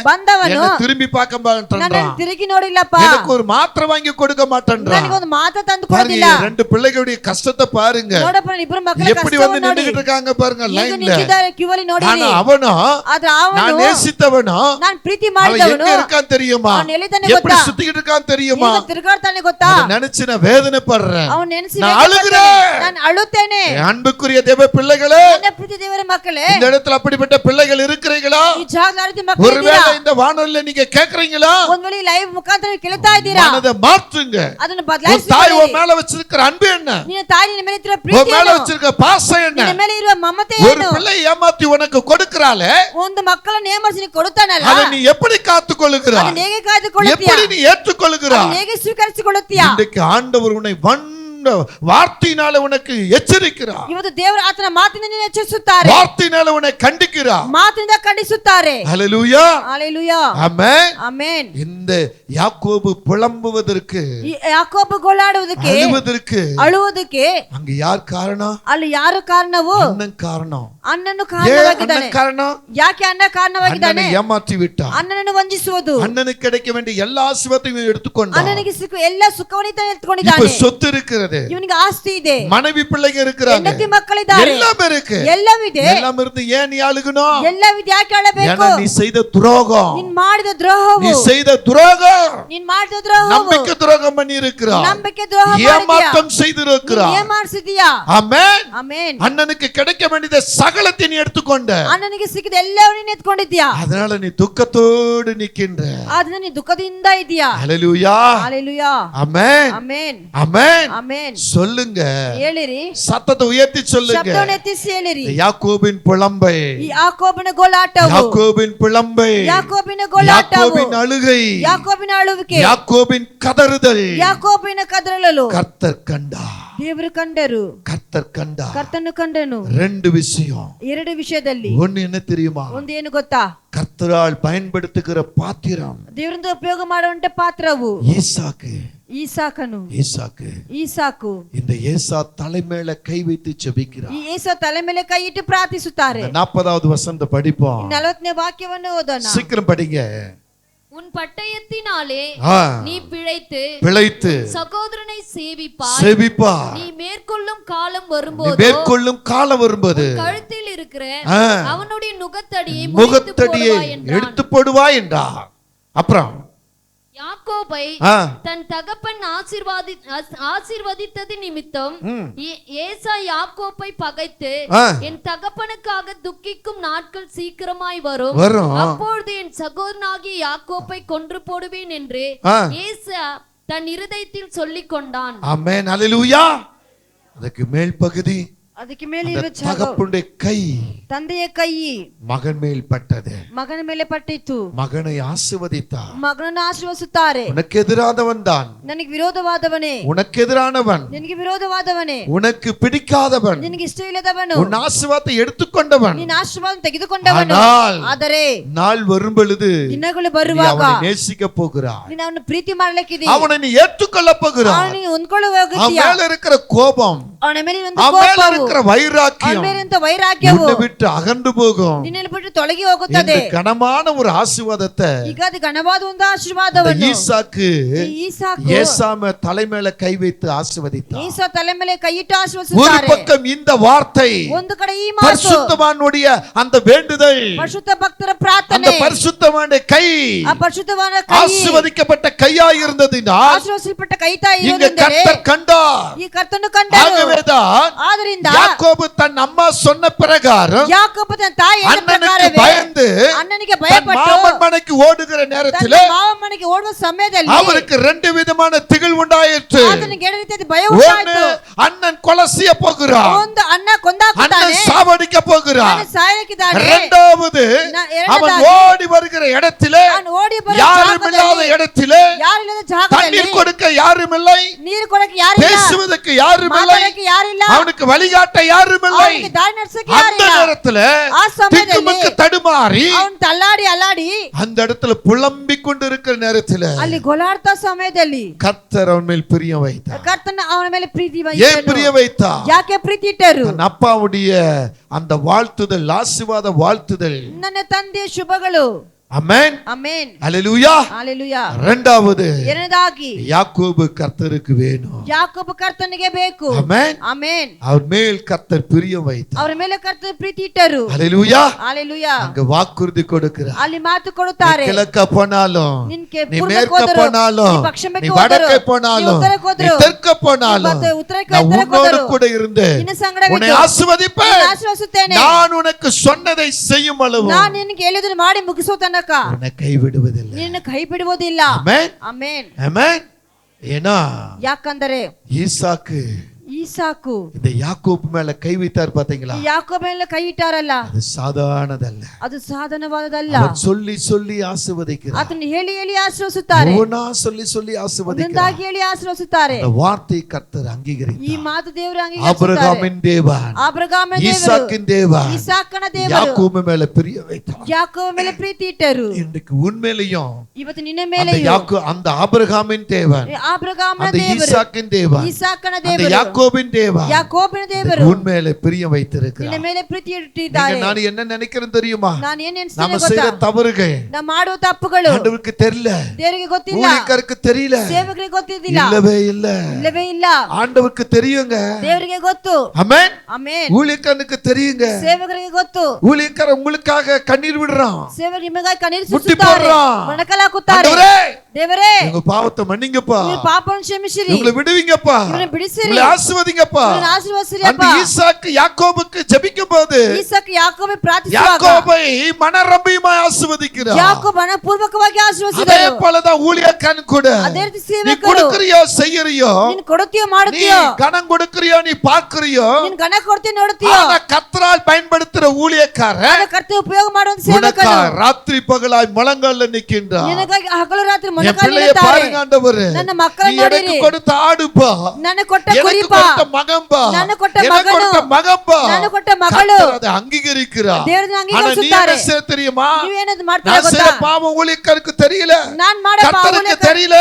ಬಂದವನು என்ன திரும்பி பார்க்க ನನ್ನನ್ನು மாட்டேன்றான். ತಿರುಗಿ ನೋಡಿಲ್ಲಪ್ಪ. எனக்கு ஒரு மாத்திரை வாங்கி கொடுக்க மாட்டேன்றான். ನನಗೆ ಒಂದು ಮಾತು ತಂದು பாருங்க, ಕೊಡಲಿಲ್ಲ. 2 பிள்ளைகளுடைய கஷ்டத்தை பாருங்க. ನೋಡಪ್ಪ, ನನ್ನ ಇಬ್ರು ಮಕ್ಕಳ எப்படி வந்து ಕಷ್ಟವನ್ನು ನೋಡಿ. நின்னுட்டு இருக்காங்க பாருங்க ಈಗ லைன்ல. ನಿಂತಿದ್ದಾರೆ ಕ್ಯೂವಲ್ಲಿ ನೋಡಿರಿ. ஆனா அவனோ, ಆದ್ರೆ நான் ಅವನು நேசித்தவனோ, ನಾನು ಪ್ರೀತಿ அவன் ಮಾಡಿದವನು எங்க இருக்கான் தெரியுமா? அவன் ಎಲ್ಲಿದ್ದಾನೆ எப்படி ಗೊತ್ತಾ? சுத்திக்கிட்டு இருக்கான் தெரியுமா? ಈಗ ತಿರುಗಾಡ್ತಾನೆ ಗೊತ್ತಾ? அதை நினைச்சு நான் வேதனைப்படுறேன். ಅವನು ನೆನೆಸಿ நான் அழுகிறேன். ನಾನು ಅಳುತ್ತೇನೆ. என் அன்புக்குரிய தேவ பிள்ளைகளே, ನನ್ನ ಪ್ರೀತಿ ದೇವರ ಮಕ್ಕಳೇ, இந்த இடத்துல அப்படிப்பட்ட பிள்ளைகள் இருக்கிறீங்களா? ಈ ಜಾಗದಲ್ಲಿ ಮಕ್ಕಳು ஒருவேளை ಇದ್ದೀರಾ? இந்த வானொலியில நீங்க கேக்குறீங்களா? ಒಂದ್ ವೇಳೆ ಲೈವ್ ಮುಖಾಂತರ ಕೇಳ್ತಾ ಇದ್ದೀರಾ? மனதை மாற்றுங்க. ಅದನ್ನು உன் தாய் ಬದಲಾಯಿಸಿ. உன் மேல வச்சிருக்கிற அன்பு என்ன? ನಿನ್ನ ತಾಯಿ ನಿನ್ನ ಮೇಲೆ ಇರುವ உன் ಪ್ರೀತಿ மேல ಏನು? வச்சிருக்கிற பாசம் என்ன? ನಿನ್ನ ಮೇಲೆ ಇರುವ ಮಮತೆ ஒரு ಏನು? பிள்ளை ஏமாத்தி உனக்கு கொடுக்கறாளே, ಒಂದು ಮಕ್ಕಳನ್ನು ಏಮಾರಿಸಿ ಕೊಡುತ್ತಾನಲ್ಲ, அதை நீ எப்படி காத்துக்கொள்ளுகிறாய்? ಅದನ್ನ ಹೇಗೆ ಕಾಯ್ದುಕೊಳ್ಳುತ್ತೀಯಾ? எப்படி நீ ஏற்றுக்கொள்ளுகிறாய்? ಅದನ್ನ ಹೇಗೆ ಸ್ವೀಕರಿಸಿಕೊಳ್ಳುತ್ತೀಯಾ? இன்றைக்கு ஆண்டவர் உன்னை வார்த்தையினால உனக்கு எச்சரிக்கிறார். ಇವತ್ತು ದೇವರು ಆತನ ಮಾತಿನಿಂದ ನಿನ್ನನ್ನು ಎಚ್ಚರಿಸುತ್ತಾರೆ. வார்த்தையினால உன்னை கண்டிக்கிறார். ಮಾತಿನಿಂದ ಖಂಡಿಸುತ್ತಾರೆ. ஹல்லேலூயா, ಹಲ್ಲೆಲೂಯಾ, ஆமென். ಆಮೆನ್. இந்த யாக்கோபு புலம்புவதற்கு, ಈ ಯಾಕೋಬ ಗೋಳಾಡುವುದಕ್ಕೆ, ಅಳುವುದಕ್ಕೆ அங்க யார் காரணம்? ಅಲ್ಲಿ ಯಾರು ಕಾರಣವು? அண்ணன் காரணம். ಅಣ್ಣನು ಕಾರಣವಾಗಿದ್ದಾನೆ. அண்ணன் காரணம். ಯಾಕೆ ಅಣ್ಣ ಕಾರಣವಾಗಿದ್ದಾನೆ? அண்ணனை ஏமாற்றி விட்டான். ಅಣ್ಣನನ್ನು ವಂಚಿಸುವುದು. அண்ணனுக்கு கிடைக்க வேண்டிய எல்லா ஆசீர்வாதத்தையும் எடுத்துக்கொண்டான். ಅಣ್ಣನಿಗೆ ಸಿಕ್ಕುವ ಎಲ್ಲ ಸುಖವನ್ನು ಈತ இப்ப ಎತ್ಕೊಂಡಿದ್ದಾನೆ. சொத்து இருக்கிறது, ಇವನಿಗೆ ಆಸ್ತಿ ಇದೆ, மனைவி பிள்ளைங்க இருக்கிறாங்க, ಹೆಂಡತಿ ಮಕ್ಕಳಿದ್ದಾರೆ, எல்லாம் இருக்கு. ಎಲ್ಲವಿದೆ. எல்லாம் இருந்து ஏன் நீ அழுகணும்? ಎಲ್ಲವಿದೆ, ಯಾಕೆ ಅಳಬೇಕು? ஏன்னா நீ செய்த துரோகம், ನೀನ್ ಮಾಡಿದ ದ್ರೋಹವು, நீ செய்த துரோகம், ನೀನ್ ಮಾಡಿದ ದ್ರೋಹವು, நம்பிக்கை துரோகம் பண்ணி இருக்கிறாய், ನಂಬಿಕೆ ದ್ರೋಹ ஏமாற்றம் செய்திருக்கிறாய். ಏಮಾರಿಸಿದೀಯಾ? ஆமென். ಆಮೆನ್. அண்ணனுக்கு கிடைக்க வேண்டியத சகலத்தை நீ எடுத்துக்கொண்ட, ಅಣ್ಣನಿಗೆ ಸಿಕ್ಕಿದ ಎಲ್ಲವನ್ನೂ ಎತ್ಕೊಂಡಿದ್ಯಾ. அதனால நீ துக்கத்தோடு நிக்கின்ற. ಆದ್ರೆ ನೀ ದುಃಖದಿಂದ ಇದೀಯಾ. ஹல்லேலூயா, ಹಲ್ಲೆಲೂಯಾ, ஆமென், ಆಮೆನ್, ஆமென். ಆಮೆನ್. சொல்லுங்க, ಹೇಳಿರಿ, சத்தத்தை உயர்த்தி சொல்லுங்க. ಶಬ್ದವನ್ನು ಎತ್ತಿಸಿ ಹೇಳಿರಿ. யாக்கோபின் புலம்பை, ಈ ಯಾಕೋಬನ ಗೋಳಾಟವು, யாக்கோபின் புலம்பை, ಯಾಕೋಬಿನ ಗೋಳಾಟವು, யாக்கோபின் அழுகை, ಯಾಕೋಬಿನ ಅಳುವಿಕೆ, யாக்கோபின் கதறுதல் ಯಾಕೋಬಿನ ಕದರಲು கர்த்தர் கண்டார். ದೇವರು ಕಂಡರು, கர்த்தர் கண்டார். ಕರ್ತನು ಕಂಡನು. 2 விஷயம். 2 ವಿಷಯದಲ್ಲಿ. ஒன்னு என்ன தெரியுமா? ಒಂದು ಏನು ಗೊತ್ತಾ? கர்த்தரால் பயன்படுத்துகிற பாத்திரம் ದೇವರಿಂದ ಉಪಯೋಗ ಮಾಡುವಂತ ಪಾತ್ರವು ஈசாக்கு. ಈಸಾಕನು, ಈಸಾಕು. இந்த ஏசா தலைமையில கை வைத்து ஜெபிக்கிறார். ಈ ಏಸಾ ತಲೆ ಮೇಲೆ ಕೈ ಇಟ್ಟು ಪ್ರಾರ್ಥಿಸುತ್ತಾರೆ. 40வது வசனத்தை படிப்போம். 40ನೇ ವಾಕ್ಯವನ್ನು ಓದೋಣ. சீக்கிரம் படிங்க. உன் பட்டயத்தினாலே நீ பிழைத்து சகோதரனை சேவிப்பாய். நீ மேற்கொள்ளும் காலம் வரும்போது கழுத்தில் இருக்கிற அவனுடைய நுகத்தடியை எடுத்து போடுவாய் என்றார். அப்புறம் யாக்கோபை தன் தகப்பன் ஆசீர்வதித்தது நிமித்தம் ஏசா யாக்கோபை பகைத்து, என் தகப்பனுக்காக துக்கிக்கும் நாட்கள் சீக்கிரமாய் வரும், அப்பொழுது என் சகோதரனாகிய யாக்கோபை கொன்று போடுவேன் என்று ஏசா தன் இருதயத்தில் சொல்லிக் கொண்டான். ஆமென், அல்லேலூயா. ಅದಕ್ಕೆ ಮೇಲ್ಪகுதி, ಅದಕ್ಕೆ ಮೇಲೆ ಇರುವ தகப்பனுடைய கை, ತಂದೆಯ ಕೈ ಮಗನ ಮೇಲೆ ಪಟ್ಟது. ಮಗನ ಮೇಲೆ ಪಟ್ಟಿತು. ಮಗனை ஆசீர்வதித்தார். ಮಗನನ್ನು ಆಶೀರ್ವದಿಸುತ್ತಾರೆ. உனக்கு எதிரானவன் தான், ನನಗೆ ವಿರೋಧವಾದವನೇ, உனக்கு எதிரானவன், ನಿನಗೆ ವಿರೋಧವಾದವನೇ, உனக்கு பிடிக்காதவன், ನಿನಗೆ ಇಷ್ಟ ಇಲ್ಲದವನು, உன் ஆசீர்வாதத்தை எடுத்துக்கொண்டவன், ನಿನ್ನ ಆಶೀರ್ವಾದ ತೆಗೆದುಕೊಂಡವನು. ಆದರೆ நாள் வரும் பொழுது ದಿನಗಳು ಬರುವಾಗ அவனை நேசிக்க போகிறாய், ನೀನು ಅವನನ್ನು ಪ್ರೀತಿ ಮಾಡಲಿಕ್ಕಿದೆ, அவனை நீ ஏற்றுக்கொள்ள போகிறாய். ಅವನಿಗೆ ಹೊಂದ್ಕೊಳ್ಳುವಾಗ அவன் மேல இருக்கிற கோபம், ಅವನ ಮೇಲೆ அவன் மேல இருக்கிற வைராக்கியம் ಅವನ ಮೇಲೆ ವೈರಾಗ್ಯವು உன்னை விட்டு அகன்று போகும். ನಿನ್ನನ್ನು ಬಿಟ್ಟು ತೊಲಗಿ ಹೋಗುತ್ತದೆ. இந்த கனமான ஒரு ஆசீர்வாதத்தை ಈಗ ಅದು ಘನವಾದ ಒಂದು ಆಶೀರ್ವಾದವನ್ನು ஈசாக்கு ஏசாம தலைமையில கை வைத்து ஆசீர்வதித்தார். ஈசா ತಲೆ ಮೇಲೆ ಕೈ ಇಟ್ಟು ஒரு ಆಶೀರ್ವದಿಸುತ್ತಾರೆ. பக்கம் இந்த வார்த்தை, ಒಂದು ಕಡೆ ಈ ಮಾತು, பரிசுத்தவானுடைய அந்த வேண்டுதல், ಪರಿಶುದ್ಧ ಭಕ್ತರ ಪ್ರಾರ್ಥನೆ, அந்த பரிசுத்தவானுடைய கை ಆ ಪರಿಶುದ್ಧವಾದ ಕೈ ஆசீர்வதிக்கப்பட்ட கையாய் இருந்ததினால் ಆಶೀರ್ವದಿಸಲ್ಪಟ್ಟ ಕೈ ತಾಯಿ இங்க கர்த்தர் கண்டார். ಈ ಕರ್ತನು ಕಂಡರು. எனவேதான் ಆದ್ದರಿಂದ யாக்கோபு தன் அம்மா சொன்ன பிரகாரம் ಯಾಕೋಬ ತನ್ನ ತಾಯಿ ಹೇಳಿದ அண்ணனுக்கு ಪ್ರಕಾರವೇ பயந்து ಅಣ್ಣನಿಗೆ தன் ಭಯಪಟ್ಟು மாமன் மனைக்கு ஓடுகிற ತನ್ನ நேரத்திலே ಮಾವ ಮನೆಗೆ ಓಡುವ ಸಮಯದಲ್ಲಿ அவருக்கு ரெண்டு விதமான திகில் உண்டாயிற்று. ಆತನಿಗೆ ಎರಡು ರೀತಿಯ ಭಯ ஒன்னு, ಉಂಟಾಯಿತು. அண்ணன் கொலை செய்ய போகிறான், ಒಂದು ಅಣ್ಣ ಕೊಂದಾಕ್ತಾನೆ, அண்ணன் சாவடிக்க போகிறான். ಅಣ್ಣ ಸಾಯಲಿಕ್ಕಿದ್ದಾನೆ. இரண்டாவது அவன் ஓடி வருகிற இடத்திலே ಅವನು ಓಡಿ ಬರುವ யாருமில்லாத ಜಾಗದಲ್ಲಿ, இடத்திலே ಯಾರಿಲ್ಲದ ಜಾಗದಲ್ಲಿ தண்ணீர் கொடுக்க யாருமில்லை, ನೀರು ಕೊಡಕ್ಕೆ ಯಾರಿಲ್ಲ, பேசுவதற்கு யாருமில்லை, ಮಾತಾಡಕ್ಕೆ ಯಾರಿಲ್ಲ, அவனுக்கு வழிகாட்ட யாருமில்லை. ಅವನಿಗೆ ದಾರಿ ನಡೆಸಕ್ಕೆ அந்த ಯಾರಿಲ್ಲ. நேரத்துல ಆ ಸಮಯದಲ್ಲಿ திக்குமுக்கு தடுமாறி ಅವನು ತಳ್ಳಾಡಿ ಅಲ್ಲಾಡಿ அந்த இடத்துல புலம்பிக் கொண்டிருக்கிற நேரத்துல ಅಲ್ಲಿ ಗೊಲಾಡ್ತಾ ಸಮಯದಲ್ಲಿ கர்த்தர் அவன் மேல் பிரியம் வைத்தார். ಕರ್ತನ ಅವನ ಮೇಲೆ ಪ್ರೀತಿ ஏன் பிரியம் வைத்தார்? ಯಾಕೆ ಪ್ರೀತಿ ಇಟ್ಟರು? தன் அப்பாவுடைய அந்த வாழ்த்துதல், ஆசீர்வாத வாழ்த்துதல். ನನ್ನ ತಂದೆಯ ಶುಭಗಳು. ஆமென், ಆಮೆನ್, ஹalleluya. ಹalleluya. இரண்டாவது ಎರಡನೇದಾಗಿ யாக்கோபு கர்த்தருக்கு வேணும். ಯಾಕೋಬ ಕರ್ತನಿಗೆ ಬೇಕು. ஆமென். ಆಮೆನ್. அவர் மேல் கர்த்தர் பிரியம் வைத்தார். ಅವರ ಮೇಲೆ ಕರ್ತನ ಪ್ರೀತಿ ಇಟ್ಟರು. ஹalleluya. ಹalleluya. அங்க வாக்குறுதி கொடுக்கிறார். ಅಲ್ಲಿ ಮಾತು ಕೊಡುತ್ತಾರೆ, கிழக்க போனாலும், ನಿನ್ಗೆ நீ ಪೂರ್ವಕ್ಕೆ மேற்க ಹೋದರು, போனாலும், ನೀ ಪಶ್ಚಿಮಕ್ಕೆ நீ ಹೋದರು, வடக்கே ನೀ போனாலும், ಉತ್ತರಕ್ಕೆ நீ ಹೋದರು, தெற்க போனாலும், ಮತ್ತೆ ಉತ್ತರಕ್ಕೆ நான் ಉತ್ತರಕ್ಕೆ உன்னோடு ಹೋದರು, கூட இருந்து ನಿನ್ನ ಸಂಗಡವಿದ್ದು உன்னை ஆசீர்வதிப்பேன். ನಿನ್ನನ್ನು ಆಶೀರ್ವದಿಸುತ್ತೇನೆ. நான் உனக்கு சொன்னதை செய்யும் அளவு ನಾನು ನಿನಗೆ ಹೇಳಿದ್ದನ್ನು ಮಾಡಿ ಮುಗಿಸೋ ತನಕ உன்னை கைவிடுவதில்லை. ನಿನ್ನ ಕೈ ಬಿಡುವುದಿಲ್ಲ. ஆமென், ಆಮೆನ್. ஆமென். ஏன்னா ಯಾಕಂದರೆ ஈசாக்கு ಈಸಾಕು இந்த யாக்கோபு மேல கை வைத்தார் பாத்தீங்களா? ಯಾಕೋಬ ಮೇಲೆ ಕೈ ಇಟ್ಟಾರಲ್ಲ, அது சாதாரணதல்ல. ಅದು ಸಾಧನವಾದದಲ್ಲ. அவர் சொல்லி சொல்லி ஆசீர்வதிக்கிறார். ಅದನ್ನು ಹೇಳಿ ಹೇಳಿ ಆಶೀರ್ವದಿಸುತ್ತಾರೆ, ஒவ்வொன்னா சொல்லி சொல்லி ஆசீர்வதிக்கிறார். ಒಂದೊಂದಾಗಿ ಹೇಳಿ ಆಶೀರ್ವದಿಸುತ್ತಾರೆ. அந்த வார்த்தை கர்த்தர் ಈ அங்கீகரித்தார். ಮಾತು ದೇವರು ಅಂಗೀಕರಿಸುತ್ತಾರೆ. ஆபிரகாமின் தேவன், ಆಬ್ರಹಾಮನ ದೇವರು, ஈசாக்கின் தேவன் ಇಸಾಕನ ದೇವರು யாக்கோபு மேல பிரிய வைத்தார். ಯಾಕೋಬ ಮೇಲೆ ಪ್ರೀತಿ ಇಟ್ಟರು. இன்றைக்கு உண்மையிலையும் ಇವತ್ತು ನಿನ್ನ அந்த ಮೇಲೆ அந்த ஆபிரகாமின் தேவன், ಆಬ್ರಹಾಮನ அந்த ದೇವರು, ஈசாக்கின் தேவன், ಇಸಾಕನ அந்த ದೇವರು, யாக்கோபின் தேவன் ಯಾಕೋಬನ ದೇವರು உண்மையில பிரியம் ನಿನ್ನ வைத்திருக்கிறார். ಮೇಲೆ ಪ್ರೀತಿ நீங்க ಇಟ್ಟಿದ್ದಾರೆ. நான் என்ன நினைக்கிறேன் தெரியுமா? ನಾನು ಏನ್ நம்ம ಎನ್ಸ್ತೇನೆ செய்யற ಗೊತ್ತಾ? தவறுகள் ನಾವು ಮಾಡುವ ತಪ್ಪುಗಳು ஆண்டவருக்கு தெரியல, ದೇವರಿಗೆ ಗೊತ್ತಿಲ್ಲ, ஊழியக்காரருக்கு தெரியல, ಸೇವಕರಿಗೆ ಗೊತ್ತಿದ್ದಿಲ್ಲ, இல்லவே இல்ல. ಇಲ್ಲವೇ ಇಲ್ಲ. ஆண்டவருக்கு தெரியுங்க. ದೇವರಿಗೆ ಗೊತ್ತು. ஆமென். ಆಮೆನ್. ஊழியக்காரனுக்கு தெரியுங்க. ಸೇವಕರಿಗೆ ಗೊತ್ತು. ஊழியக்காரன் உங்களுக்காக கண்ணீர் விடுறான், ಸೇವಕರು ನಿಮಗಾಗಿ ಕಣ್ಣೀರು ಮುಟ್ಟಿ ಸುರಿಸುತ್ತಾರೆ, போடுறான். ಮೊಣಕಾಲಾಕುತ್ತಾರೆ. ஆண்டவரೇ, ದೇವರೇ, உங்க பாவத்தை மன்னிங்கப்பா, ನೀವು ಪಾಪವನ್ನು ಕ್ಷಮಿಸಿರಿ, உங்களை விடுவீங்கப்பா, ಇವರನ್ನು ಬಿಡಿಸಿರಿ, உங்களை ஆசீர்வதிங்கப்பா. ಇವರನ್ನು ಆಶೀರ್ವದಿಸಿರಿ அந்த ಅಪ್ಪ. ஈசாக்கு யாக்கோபுக்கு ஜெபிக்கும் போது ಈಸಾಕ್ ಯಾಕೋಬ ಪ್ರಾರ್ಥಿಸುವಾಗ யாக்கோபை மனரம்பியமாய் ஆசீர்வதிக்கிறார். ಯಾಕೋಬ ಮನಪೂರ್ವಕವಾಗಿ அதே ಆಶೀರ್ವದಿಸಿದರು. போலதான் ஊழியக்காரன் கூட ಅದೇ ರೀತಿ நீ ಸೇವಕರು, கொடுக்கறியோ செய்யறியோ, ನೀನು ಕೊಡುತ್ತೀಯೋ நீ ಮಾಡುತ್ತೀಯೋ, கணம் கொடுக்கறியோ, நீ பார்க்கறியோ, ನೀನು ಗಣ ಕೊಡ್ತೀಯೋ ನೋಡುತ್ತೀಯೋ, ஆனா கர்த்தரால் பயன்படுத்துற ஊழியக்காரன் ಆಗ ಕರ್ತವ್ಯ ಉಪಯೋಗ ಮಾಡುವಂತ உனக்கா ಸೇವಕರು ராத்திரி பகலாய் முழங்கால நிக்கின்றார். ನಿನಗಾಗಿ ಹಗಲು ರಾತ್ರಿ என் ಮೊಣಕಾಲು பிள்ளைய ಇಡುತ್ತಾರೆ. பாருங்க ஆண்டவரே, ನನ್ನ நீ ಮಕ್ಕಳನ್ನು எனக்கு ನೋಡಿರಿ, கொடுத்த ஆடுப்பா, ನನ್ನ ಕೊಟ್ಟ எனக்கு ಕುರಿಪಾ, கொடுத்த மகன்பா, ನನ್ನ ಕೊಟ್ಟ எனக்கு ಮಗನು, கொடுத்த மகன்பா, ನನ್ನ ಕೊಟ್ಟ ಮಗಳು, கர்த்தர் அதை அங்கீகரிக்கிறார். ದೇವರನ್ನ ஆனா நீ ಅಂಗೀಕರಿಸುತ್ತಾರೆ. என்ன செய்ய தெரியுமா? ನೀವೇನದು ಮಾಡ್ತೀರಾ நான் ಗೊತ್ತಾ? செய்யற பாவம் ஊழியக்காரருக்கு தெரியல, ನಾನ್ ಮಾಡೋ கர்த்தருக்கு ಪಾಪ தெரியல,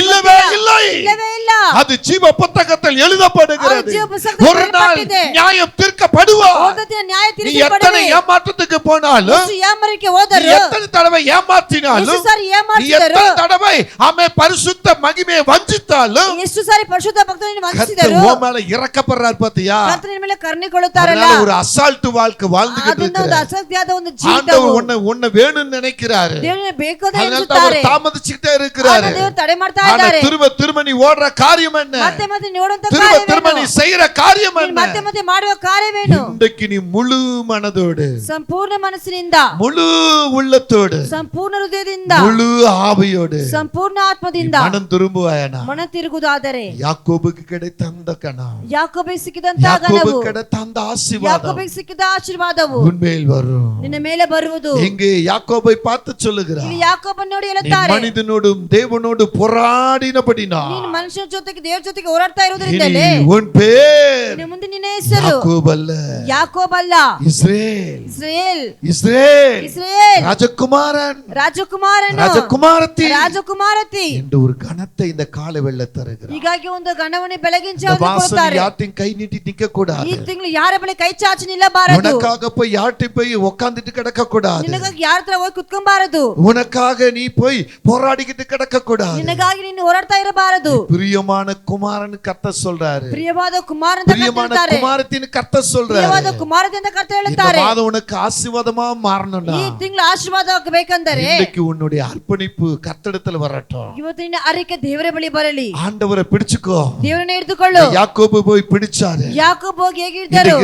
இல்லவே இல்லை. ಇಲ್ಲವೇ ಇಲ್ಲ. அது ஜீவ புத்தகத்தில் எழுதப்படுகிறது. அது ஜீவ புத்தகத்தில் ஒரு நாள் எழுதப்பட்டிದೆ. நியாயம் தீர்க்கப்படுவார். ಒಂದು ದಿನ ನ್ಯಾಯ நீ எத்தனை ತೀರಿಸಲ್ಪಡುವೆ. ஏமாற்றத்துக்கு போனாலும், ಎಷ್ಟು ಯಾಮರಕ್ಕೆ நீ ಹೋದರು, எத்தனை தடவை ஏமாற்றினாலும், ಎಷ್ಟು ಸಾರಿ நீ ಏಮಾರಿಸಿದರು, எத்தனை தடவை ஆமென் பரிசுத்த மகிமையை வஞ்சித்தாலும், ಎಷ್ಟು ಸಾರಿ ಪರಿಶುದ್ಧ ಭಕ್ತರನ್ನು கர்த்தர் ವಂಚಿಸಿದರು, உன் மேல இறக்கப்படுறார் பாத்தியா? ಕರ್ತನ ನಿನ್ನ ಮೇಲೆ ಕರುಣೆಗೊಳ್ಳುತ್ತಾರಲ್ಲ. அதனால ஒரு அசால்ட் வாழ்க்கை வாழ்ந்துகிட்டு ಅದನ್ನ ಒಂದು இருக்கிற ಅಸತ್ಯವಾದ ಒಂದು ಜೀವಿತವು ஆண்டவர் உன்னை வேணும்னு நினைக்கிறாரு. ದೇವರಿಗೆ ಬೇಕು ಅಂತ அதனால தான் ಎಣಿಸುತ್ತಾರೆ. அவர் தாமதிச்சுக்கிட்டே இருக்கிறாரு. ಆಗ ದೇವರು ತಡೆ ಮಾಡ್ತಾ ஆனா ಇದ್ದಾರೆ. திரும்ப நீ ஓடுற காரியம் என்ன? ಮತ್ತೆ ಮತ್ತೆ ನೋಡುವಂತ திரும்ப நீ செய்யற காரியம் என்ன? ಮತ್ತೆ ಮತ್ತೆ ಮಾಡುವ ಕಾರ್ಯವೇನು? இன்றைக்கு நீ முழு மனதோடு, ಸಂಪೂರ್ಣ ಮನಸ್ಸಿನಿಂದ, முழு உள்ளத்தோடு, ಸಂಪೂರ್ಣ ಹೃದಯದಿಂದ, முழு ஆவியோடு ಸಂಪೂರ್ಣ ಆತ್ಮದಿಂದ மனம் திரும்புவாயனா? ಮನ ತಿರುಗುವುದಾದರೆ யாக்கோபுக்கு கிடைத்த அந்த கணம், ಯಾಕೋಬಿಗೆ ಸಿಕ್ಕಿದಂತ ಗಣವು, யாக்கோபுக்கு கிடைத்த அந்த ஆசீர்வாதம் ಯಾಕೋಬಿಗೆ ಸಿಕ್ಕಿದ ಆಶೀರ್ವಾದವು உன்மேல் வரும். ನಿನ್ನ ಮೇಲೆ ಬರುವುದು. இங்கே யாக்கோபை பார்த்து சொல்லுகிறார், ಇಲ್ಲಿ ಯಾಕೋಬನ್ನು ನೋಡಿ நீ ಹೇಳುತ್ತಾರೆ, மனிதனோடும் தேவனோடு போராடினபடினா ನೀನು ಮನುಷ್ಯನ ಜೊತೆಗೆ ದೇವರ ಜೊತೆಗೆ ಹೋರಾಡ್ತಾ ಇರುವುದರಿಂದಲೇ உன் பேர் ಇನ್ನು ಮುಂದೆ ನಿನ್ನ ಹೆಸರು யாக்கோபு அல்ல, ಯಾಕೋಬ್ ಅಲ್ಲ, இஸ்ரேல். ಇಸ್ರೇಲ್. இஸ்ரேல் ಇಸ್ರೇಲ್ ராஜகுமாரன், ರಾಜಕುಮಾರನು, ராஜகுமாரத்தி ರಾಜಕುಮಾರತಿ என்று ஒரு கணத்தை இந்த கால வெள்ள தருகிறார். ಹೀಗಾಗಿ ಒಂದು ಗಣವನ್ನೇ ಬೆಳಗಿನ இந்த ಜಾವ மாசம் ಕೊಡ್ತಾರೆ. யார்ட்டையும் கை நீட்டி நிக்க கூடாது. ಈ ತಿಂಗಳು ಯಾರ ಬಳಿ ಕೈ ಚಾಚಿ ನಿಲ್ಲಬಾರದು. உனக்காக போய் யார்ட்டையும் போய் உட்கார்ந்துட்டு கிடக்க கூடாது. ನಿನಗಾಗಿ ಯಾರ ಹತ್ರ ಹೋಗಿ ಕುತ್ಕೊಂಬಾರದು. உனக்காக நீ போய் போராடிக்கிட்டு கிடக்க கூடாது. ನಿನಗಾಗಿ ನೀನು ಹೋರಾಡ್ತಾ ಇರಬಾರದು. பிரியமான குமாரன் கர்த்தர் சொல்றாரு. ಪ್ರಿಯವಾದ ಕುಮಾರ ಅಂತ பிரியமான ಕರೆಯುತ್ತಾರೆ. ಕುಮಾರತಿನ ಕರ್ತರ್ சொல்றாரு. ಪ್ರಿಯವಾದ ಕುಮಾರತಿ ಅಂತ ಕರ್ತರು இந்த ಹೇಳುತ್ತಾರೆ. மாதம் உனக்கு ஆசீர்வாதமா மாறணும்னா ಈ ತಿಂಗಳು ಆಶೀರ್ವಾದವಾಗಬೇಕೆಂದರೆ இன்னைக்கு உன்னுடைய அர்ப்பணிப்பு கர்த்தரிடத்துல வரட்டும். ಇವತ್ತಿನ ಅರಿಕೆ ದೇವರ ಬಳಿ ಬರಲಿ. ஆண்டவரை பிடிச்சுக்கோ. ದೇವರನ್ನ ಹಿಡಿದುಕೊಳ್ಳು. யாக்கோபு போய் பிடிச்சாரு. ಯಾಕೋಬ ಹೋಗಿ ಹೇಗಿದ್ದರು?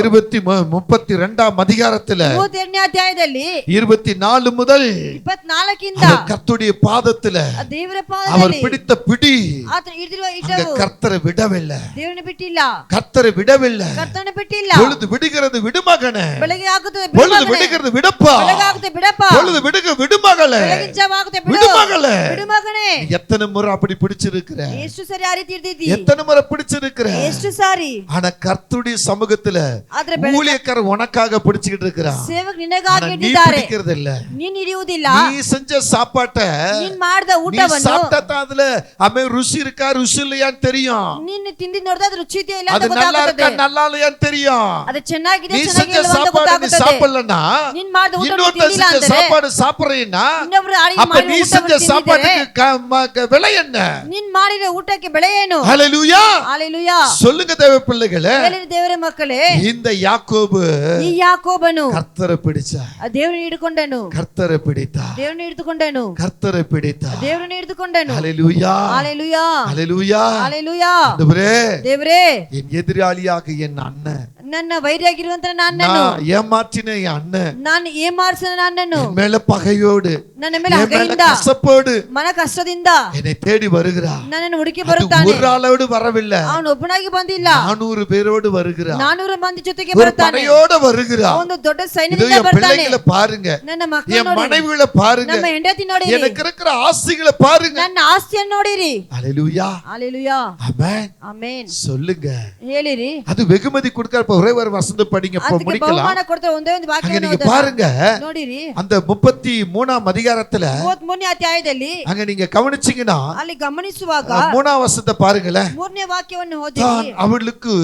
32 அதிகாரத்துல 32ನೇ ಅಧ್ಯಾಯದಲ್ಲಿ 24 முதல் 24ರಿಂದ கர்த்தருடைய பாதத்துல ದೇವರ அவர் ಪಾದದಲ್ಲಿ பிடித்த பிடி ಆತನ ಹಿಡಿದಿರುವ அங்க ಇಟವು கர்த்தரை விடவில்லை. ದೇವರನ್ನ ಬಿಟ್ಟಿಲ್ಲ. கர்த்தரை விடவில்லை. ಕರ್ತನ ಬಿಟ್ಟಿಲ್ಲ. பொழுது விடுகிறது விடுமகனே. ಬೆಳಗ್ಗೆ ಆಗುತ್ತದೆ பொழுது ಬಿಡುಮಗನೇ. விடுகிறது விடப்பா. ಬೆಳಗ್ಗೆ ಆಗುತ್ತದೆ ಬಿಡಪ್ಪ. பொழுது விடுக விடுமகளே. ಬೆಳಗಿನ ಜಾವ ಆಗುತ್ತದೆ ಬಿಡು. விடுமகளே. ಬಿಡುಮಗನೇ. எத்தனை முறை அப்படி பிடிச்சிருக்கிற? ಎಷ್ಟು ಸರಿ ಆ ರೀತಿ ಹಿಡಿದಿದ್ದಿ? எத்தனை முறை பிடிச்சிருக்கிற? ಎಷ್ಟು ಸಾರಿ? ஆனா கர்த்தருடைய சமூகத்துல ಆದ್ರೆ ஊழியக்காரர் உனக்காக பிடிச்சிட்டு இருக்கிறான். ಸೇವಕ ನಿನಗಾಗಿ நீ ಹಿಡಿದಿದ್ದಾರೆ. பிடிக்கிறது இல்ல. ನೀನ್ ಹಿಡಿಯುವುದಿಲ್ಲ. நீ செஞ்ச சாப்பாட்டை ನೀನ್ ಮಾಡಿದ நீ ಊಟವನ್ನು சாப்பிட்டா அதுல அவன் ருசி இருக்கா ருசி இல்லையான்னு தெரியும். ನೀನ್ ತಿಂದಿ ನೋಡಿದ್ರೆ ಅದು ರುಚಿ ಇದೆಯಾ ಇಲ್ಲ அது ಅಂತ நல்லா இருக்கா ಗೊತ್ತಾಗುತ್ತದೆ. நல்லா இல்லையான்னு தெரியும். ಅದು ಚೆನ್ನಾಗಿದೆ நீ ಚೆನ್ನಾಗಿಲ್ಲ செஞ்ச ಅಂತ சாப்பாடு நீ ಗೊತ್ತಾಗುತ್ತದೆ. சாப்பிடலன்னா ನೀನ್ ಮಾಡಿದ ಊಟ இன்னொருத்தர் ತಿಂದಿಲ್ಲ செஞ்ச ಅಂದ್ರೆ சாப்பாடு சாப்பிடுறீன்னா ಇನ್ನೊಬ್ರು ಅಡಿಗೆ அப்ப ಮಾಡಿ நீ ಊಟವನ್ನು செஞ்ச ತಿಂದಿದ್ರೆ சாப்பாட்டுக்கு விலை என்ன? ನೀನ್ ಮಾಡಿದ ಊಟಕ್ಕೆ ಬೆಲೆ ಏನು? ஹல்லேலூயா. ஹalleluya. சொல்லுங்க தேவ பிள்ளைகளே. ಹೇಳಿದ ದೇವರ ಮಕ್ಕಳೇ, இந்த யாக்கோபு ಈ ಯಾಕೋಬನು கர்த்தரை பிடிச்சா. ದೇವರನ್ನು ಹಿಡಿದುಕೊಂಡನು. கர்த்தரை பிடித்தா. ದೇವರನ್ನು ಹಿಡಿದುಕೊಂಡನು. கர்த்தரை பிடித்தா. ದೇವರನ್ನು ಹಿಡಿದುಕೊಂಡನು. ஹல்லேலூயா. ஹalleluya. ஹல்லேலூயா. ஹalleluya. ஆண்டவரே, ದೇವರೇ, என் எதிராளியாக என் அண்ணன், ನನ್ನ ವೈರಿಯಾಗಿರುವಂತ ನನ್ನನ್ನು நான் ஏமாற்றின என் அண்ணன், ನಾನು ಏಮಾರಿಸಿದ ನನ್ನನ್ನು என் மேல பகையோடு ನನ್ನ ಮೇಲೆ என் மேல ಹಗೆಯಿಂದ கசப்போடு ಮನ ಕಷ್ಟದಿಂದ என்னை தேடி வருகிறார். ನನ್ನನ್ನು ಹುಡುಕಿ அது ಬರುತ್ತಾನೆ. ஒரு ஆளோடு வரவில்லை. ಅವನು ಒಬ್ಬನಾಗಿ ಬಂದಿಲ್ಲ. 400 பேரோடு வருகிறார். 400 ಮಂದಿ ಜೊತೆಗೆ ஒரு ಬರುತ್ತಾನೆ. படையோடு வருகிறார். ಒಂದು ದೊಡ್ಡ இதோ ಸೈನ್ಯದಿಂದ என் ಬರ್ತಾನೆ. பிள்ளைகளை பாருங்க, ನನ್ನ ಮಕ್ಕಳು என் ನೋಡಿ, மனைவிகளை பாருங்க, ನಮ್ಮ ಹೆಂಡತಿ ನೋಡಿ, எனக்கு இருக்கிற ஆசைகளை பாருங்க. ನನ್ನ ಆಸ್ತಿಯನ್ನು ನೋಡಿರಿ. ஹல்லேலூயா. ஹalleluya. ஆமென். ಆಮೆನ್. சொல்லுங்க. ಹೇಳಿರಿ. அது வெகுமதி கொடுக்கிற ஒரே ஒரு வசனம் படிங்க, இப்ப ಅದಕ್ಕೆ முடிக்கலாம். ಬಹುಮಾನ ಕೊಡ್ತಾರೆ. ಒಂದೇ ಒಂದು அங்க ವಾಕ್ಯವನ್ನು நீங்க ಓದೋಣ. பாருங்க, ನೋಡಿರಿ. அந்த 33 அதிகாரத்துல 33ನೇ ಅಧ್ಯಾಯದಲ್ಲಿ அங்க நீங்க கவனிச்சீங்கன்னா ಅಲ್ಲಿ ಗಮನಿಸುವಾಗ 3 வசனத்தை பாருங்களேன். 3ನೇ ವಾಕ್ಯವನ್ನು தான் ಓದಿರಿ. அவளுக்கு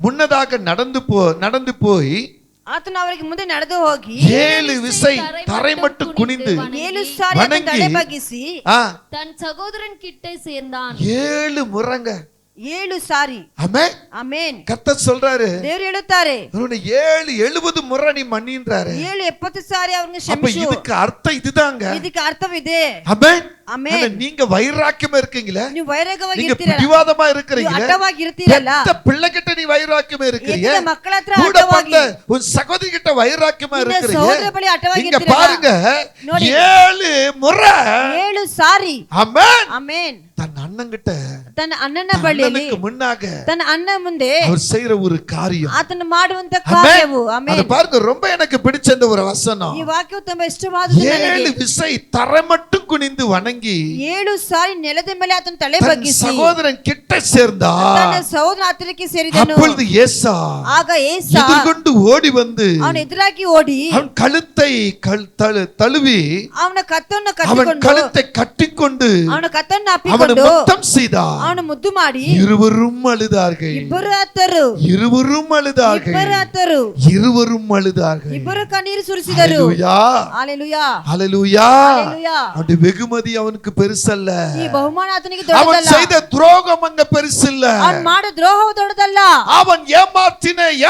முன்னதாக நடந்து போய் ಆತನು ಅವರಿಗೆ ಮುಂದೆ ನಡೆದು ಹೋಗಿ 7 விசை தரை மட்டும் குனிந்து 7 ಸಾರಿ ಆತನ வணங்கி, ತಲೆ ಬಗ್ಗಿಸಿ தன் சகோதரன் கிட்டே சேர்ந்தான். 7 முறைங்க. 7 ಸಾರಿ. ஆமென். ಆಮೆನ್. கர்த்தர் சொல்றாரு, ದೇವರು ಹೇಳುತ್ತಾರೆ, 70 முறை நீ மன்னின்றாரு. 70 ಸಾರಿ ಅವ್ರಿಗೆ அப்ப ಕ್ಷಮಿಸು. இதுக்கு அர்த்தம் இதுதாங்க. ಇದಕ್ಕೆ ಅರ್ಥವಿದೆ. ஆமென். ಆಮೆನ್. ஆனா நீங்க வைராக்கியமா இருக்கீங்களே, ನೀವು ವೈರಾಗ್ಯವಾಗಿ நீங்க ಇರ್ತೀರಲ್ಲ, பிடிவாதமா ನೀವು இருக்கிறீங்களே, ಅಡ್ಡವಾಗಿ ಇರ್ತೀರಲ್ಲ, பெத்த பிள்ளை கிட்ட நீ வைராக்கியமா இருக்கிறீங்க, ಎತ್ತಿದ ಮಕ್ಕಳ ಹತ್ರ கூட ಅಡ್ಡವಾಗಿ, பிறந்த உன் சகோதரி கிட்ட வைராக்கியமா ನಿನ್ನ இருக்கிறீங்க. ಸಹೋದರ ಬಳಿ ಅಡ್ಡವಾಗಿ இங்க ಇರ್ತೀರಲ್ಲ. பாருங்க, ನೋಡಿ. 7 முறை 7 ಸಾರಿ. ஆமென். ಆಮೆನ್. தன் அண்ணன் கிட்ட, ತನ್ನ ಅಣ್ಣನ ಬಳಿಯಲ್ಲಿ, அண்ணனுக்கு முன்னாக ತನ್ನ ಅಣ್ಣ ಮುಂದೆ அவர் செய்யற ஒரு காரியம். ಆತನು ಮಾಡುವಂತ ஆமென். ಕಾರ್ಯವು. அது ಆಮೆನ್. பாருங்க, ரொம்ப எனக்கு பிடிச்ச இந்த ஒரு வசனம். ಈ ವಾಕ್ಯವು ತುಂಬಾ ಇಷ್ಟವಾದದ್ದು 7 ನನಗೆ. விசை தரை மட்டும் குனிந்து வணங்கி 7 ಸಾರಿ ನೆಲದ ಮೇಲೆ ಆತನ ತಲೆ தன் ಬಗ್ಗಿಸಿ சகோதரன் கிட்ட சேர்ந்தா, ತನ್ನ ಸಹೋದರ ಹತ್ತಿರಕ್ಕೆ ಸೇರಿದನು. அப்பொழுது ஏசா ಆಗ ಏಸಾ எதிர்கொண்டு ஓடி வந்து ಅವನ ಎದುರಾಗಿ ಓಡಿ அவன் கழுத்தை தழுவி ಅವನ ಕತ್ತನ್ನು அவன் ಕಟ್ಟಿಕೊಂಡು, கழுத்தை கட்டிக்கொண்டு ಅವನ ಕತ್ತನ್ನು அவனை ಅಪ್ಪಿಕೊಂಡು முத்தம் செய்தான். ಅವನು ಮುದ್ದು ಮಾಡಿ இருவரும் அழுதார்கள். ಇಬ್ಬರು ಅತ್ತರು. இருவரும் அழுதார்கள். ಇಬ್ಬರು ಅತ್ತರು. இருவரும் அழுதார்கள். ಇಬ್ಬರು ಕಣ್ಣೀರು ಸುರಿಸಿದರು. ஹல்லேலூயா. ಹalleluya. ஹல்லேலூயா. ಹalleluya. அவனுடைய வெகுமதி அவனுக்கு பெருசல்ல. ಈ ಬಹುಮಾನ ಆತನಿಗೆ அவன் ದೊಡ್ಡದಲ್ಲ. செய்த துரோகம் அங்க பெருசல்ல. ಅವನು ಮಾಡೋ ದ್ರೋಹವು ದೊಡ್ಡದಲ್ಲ. அவன்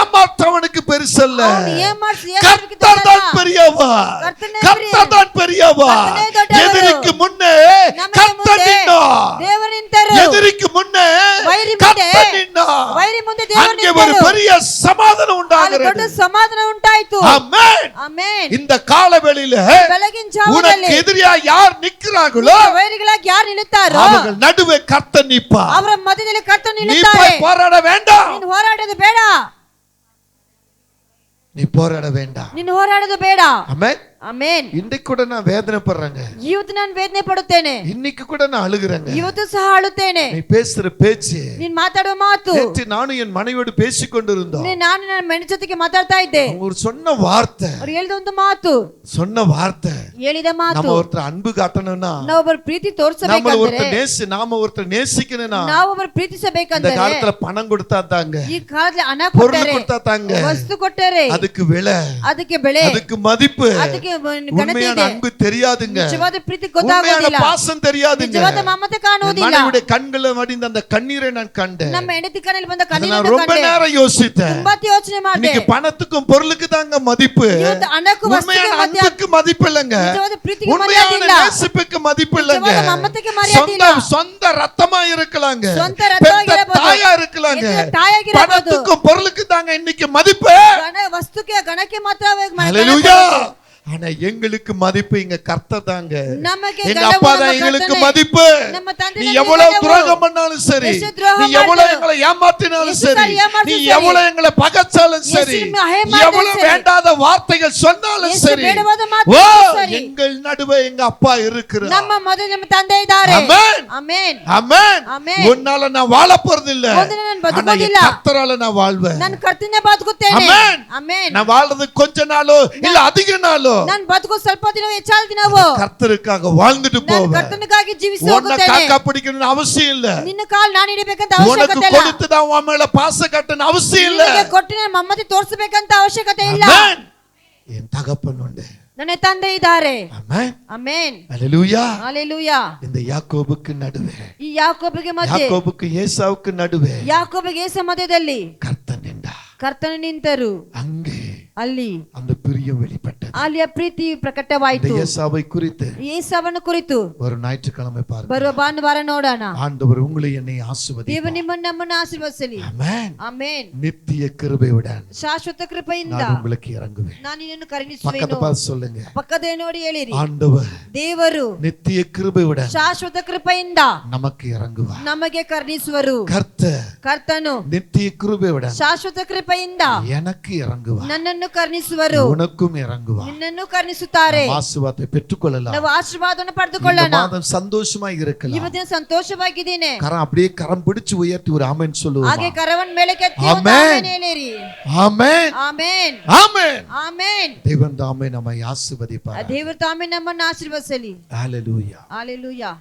ஏமாற்றவனுக்கு பெருசல்ல. ಅವನು ಏಮಾಡ್ಸಿ கர்த்தர் தான் பெரியவர். கர்த்தர் தான் பெரியவர். கர்த்தரே ದೊಡ್ಡವರು. எதிரிக்கு முன்னே ನಮಗೆ கர்த்தர் ಮುಂದೆ நின்றார். ದೇವರು ನಿಂತರು. எதிரிக்கு முன்னே ವೈರಿ ಮುಂದೆ கர்த்தர் நின்றார். ವೈರಿ ಮುಂದೆ ದೇವರು அங்கே ஒரு ನಿಂತರು. பெரிய சமாதானம் ಅಲ್ಲಿ உண்டாகிறது. ದೊಡ್ಡ ಸಮಾಧಾನ ಉಂಟಾಯಿತು. ஆமென். ಆಮೆನ್. இந்த காலவெளியில ಬೆಳಗಿನ ಜಾವದಲ್ಲಿ உனக்கு எதிரியா யார் நிக்கிறாங்களோ ವೈರಿಗಳಾಗಿ ಯಾರು ನಿಲ್ಲುತ್ತಾರೋ அவர்கள் நடுவே கர்த்தர் நிப்பார். ಅವರ ಮಧ್ಯದಲ್ಲಿ ಕರ್ತನು நீ ನಿಲ್ಲುತ್ತಾರೆ. போய் போராட வேண்டாம். ನೀನು ಹೋರಾಡೋದು ಬೇಡ. நீ போராட வேண்டாம். ನೀನು ಹೋರಾಡೋದು ಬೇಡ. ஆமென். ಆಮೆನ್. இன்னைக்கு கூட நான் வேதனைப்படுறேங்க. ಇವತ್ತು ನಾನು ವೇದನೆ ಪಡುತ್ತೇನೆ. இன்னைக்கு கூட நான் அழுகிறேங்க. ಇವತ್ತು ಸಹ ಅಳುತ್ತೇನೆ. நீ பேசுற பேச்சு, ನೀನು ಮಾತಾಡುವ ಮಾತು, நேற்று நானும் என் மனைவியோடு பேசிக் கொண்டிருந்தோம். ನಾನು ನನ್ನ ಮನೆ ಜೊತೆಗೆ ಮಾತಾಡ್ತಾ ಇದ್ದೆ. அவங்க ஒரு சொன்ன வார்த்தை, ಅವ್ರು ಹೇಳಿದ ಒಂದು ಮಾತು, சொன்ன வார்த்தை, ಹೇಳಿದ ಮಾತು, நம்ம ஒருத்தர் அன்பு காட்டணும்னா, ನಾವೊಬ್ಬರ ಪ್ರೀತಿ நாம ತೋರಿಸಬೇಕಂದ್ರೆ, ஒருத்தர் நேசிக்கணும்னா, ನಾವೊಬ್ಬರ இந்த ಪ್ರೀತಿಸಬೇಕಂದ್ರೆ காலத்துல பணம் கொடுத்தா தாங்க, ಈ ಕಾಲದಲ್ಲಿ ಹಣ பொருள் ಕೊಟ್ಟರೆ, கொடுத்தா தாங்க, ವಸ್ತು ಕೊಟ್ಟರೆ அதுக்கு விலை, ಅದಕ್ಕೆ ಬೆಲೆ, அதுக்கு மதிப்பு, ಅದಕ್ಕೆ உண்மையான அன்பு தெரியாதுங்க. ನಿಜವಾದ ಪ್ರೀತಿ உண்மையான ಗೊತ್ತಾಗೋದಿಲ್ಲ. பாசம் தெரியாதுங்க. ನಿಜವಾದ ಮಮತೆ ಕಾಣುವುದಿಲ್ಲ. மனைவியுடைய கண்களை வடிந்த அந்த கண்ணீரை நான் கண்டேன். ನಮ್ಮ ಹೆಂಡತಿ ಕಣ್ಣಲ್ಲಿ ಬಂದ நான் ಕಣ್ಣೀರನ್ನು ரொம்ப ಕಂಡೆ. நேரம் யோசித்தேன். ತುಂಬಾ ಯೋಚನೆ ಮಾಡಿದೆ. இன்னைக்கு பணத்துக்கும் பொருளுக்கு தாங்க மதிப்பு. ಇವತ್ತು ಹಣಕ್ಕೂ ವಸ್ತುವಿಗೆ உண்மையான அன்புக்கு மதிப்பு இல்லங்க. ನಿಜವಾದ ಪ್ರೀತಿಗೆ உண்மையான ಮರ್ಯಾದೆ ಇಲ್ಲ. நேசிப்புக்கு மதிப்பு இல்லங்க. ನಿಜವಾದ ಮಮತೆಗೆ ಮರ್ಯಾದೆ ಇಲ್ಲ. சொந்த ரத்தமா இருக்கலாங்க. ಸ್ವಂತ ರಕ್ತವಾಗಿರಬಹುದು. தாயா இருக்கலாங்க. ತಾಯಾಗಿರಬಹುದು. பணத்துக்கும் பொருளுக்கு தாங்க இன்னைக்கு மதிப்பு. ವಸ್ತುಕ್ಕೆ ಗಣಕ್ಕೆ ಮಾತ್ರ ஹalleluya. ஆனா எங்களுக்கு மதிப்பு இங்க கர்த்தர் தாங்க. எங்க அப்பா தான் எங்களுக்கு மதிப்பு. நீ எவ்வளவு துரோகம் பண்ணாலும் சரி, நீ எவ்வளவு எங்களை ஏமாத்தினாலும் சரி, நீ எவ்வளவு எங்களை பகைச்சாலும் சரி, எவ்வளவு வேண்டாத வார்த்தைகள் சொன்னாலும் சரி, ஓ எங்கள் நடுவே எங்க அப்பா இருக்கிறார். ನಮ್ಮ ಮೊದಲು ನಮ್ಮ ತಂದೆ ಇದ್ದಾರೆ. ஆமென் ಆಮೆನ್ ஆமென். ಆಮೆನ್. உன்னால நான் வாழ போறது இல்ல, ನಾನು ಬದುಕೋದಿಲ್ಲ. கர்த்தரால நான் வாழ்வேன். ನಾನು ಕರ್ತನೇ ಬದುಕುತ್ತೇನೆ. ஆமென் ಆಮೆನ್. நான் வாழ்றது கொஞ்ச நாளோ இல்ல அதிக நாளோ, ನಾನು ಬದುಕೋ ಸ್ವಲ್ಪ ದಿನ ಹೆಚ್ಚಾದ ದಿನವೋ கர்த்தருக்காக வாழ்ந்துட்டு ನಾನು போவேன். ಕರ್ತನಿಗಾಗಿ ಜೀವಿಸಿ உன்னை ಹೋಗುತ್ತೇನೆ. காக்க பிடிக்கணும்னு அவசியம் இல்ல. ನಿನ್ನ ಕಾಲ್ ನಾನು ಹಿಡಿಬೇಕಂತ உனக்கு ಅವಶ್ಯಕತೆ ಇಲ್ಲ. கொடுத்து தான் உன் மேல பாசம் கட்டணும் அவசியம் இல்ல. ನಿನಗೆ ಕೊಟ್ಟಿನ ಮಮತೆ ತೋರಿಸಬೇಕಂತ ಅವಶ್ಯಕತೆ ಇಲ್ಲ. ஆமென். என் தகப்பன் உண்டு. ನನ್ನ ತಂದೆ ಇದ್ದಾರೆ. ஆமென் ಆಮೆನ್. ஹalleluya. ಹalleluya. இந்த யாக்கோபுக்கு நடுவே, ಈ ಯಾಕೋಬಗೆ ಮಧ್ಯೆ, யாக்கோபுக்கு ஏசாவுக்கு நடுவே ಯಾಕೋಬಗೆ ಏಸ ಮಧ್ಯದಲ್ಲಿ கர்த்தர் நின்றார். ಕರ್ತನು ನಿಂತರು. அங்கே ಅಲ್ಲಿ அந்த பிரியம் வெளிப்பட்டது. ಅಲ್ಲಿಯ ಪ್ರೀತಿ இந்த ಪ್ರಕಟವಾಯಿತು. ஏசாவை குறித்து ಏಸವನ ಕುರಿತು ஒரு ஞாயிற்றுக்கிழமை பாருங்க. ಬರುವ ಭಾನುವಾರ ನೋಡೋಣ. ஆண்டவர் உங்களை என்னை ದೇವ ஆசீர்வதிப்பார். ನಿಮ್ಮನ್ನು ನಮ್ಮನ್ನು ಆಶೀರ್ವದಿಸಲಿ. ஆமென். ಆಮೆನ್. நித்திய கிருபையுடன் ಶಾಶ್ವತ ಕೃಪೆಯಿಂದ நான் உங்களுக்கு இறங்குவேன். ನಾನು ನಿನ್ನನ್ನು பக்கத்து ಕರುಣಿಸುವೆನು. பார்த்து சொல்லுங்க, ಪಕ್ಕದ ನೋಡಿ ಹೇಳಿರಿ, ஆண்டவர் ದೇವರು நித்திய கிருபையுடன் ಶಾಶ್ವತ ಕೃಪೆಯಿಂದ நமக்கு இறங்குவார். ನಮಗೆ ಕರುಣಿಸುವರು. கர்த்தர் ಕರ್ತನು நித்திய கிருபையுடன் ಶಾಶ್ವತ ಕೃಪೆಯಿಂದ எனக்கு இறங்குவார். ನನ್ನನ್ನು ಕರುಣಿಸುವರು. உனக்கும் இறங்குவார். ನಿನ್ನನ್ನು ಕರುಣಿಸುತ್ತಾರೆ. ஆசீர்வாதத்தை பெற்றுக்கொள்ளலாம். ನಾವು ಆಶೀರ್ವಾದವನ್ನು இந்த ಪಡೆದುಕೊಳ್ಳೋಣ. மாதம் சந்தோஷமா இருக்கலாம். ಇವತ್ತಿನ ಸಂತೋಷವಾಗಿದ್ದೇನೆ. கரம் அப்படியே கரம் பிடிச்சு உயர்த்தி ஒரு ஆமென் சொல்லுவோம். ಹಾಗೆ ಕರವನ್ನು ಮೇಲಕ್ಕೆತ್ತಿ ಒಂದು ಆಮೆನ್. ಆಮೆನ್ ಹೇಳಿರಿ. ஆமென் ಆಮೆನ್ ஆமென். ಆಮೆನ್. தேவன் தாமே நம்மை ஆசீர்வதிப்பார். ದೇವರು ತಾಮೇ ನಮ್ಮನ್ನು ಆಶೀರ್ವದಿಸಲಿ. ஹalleluya. ಹalleluya.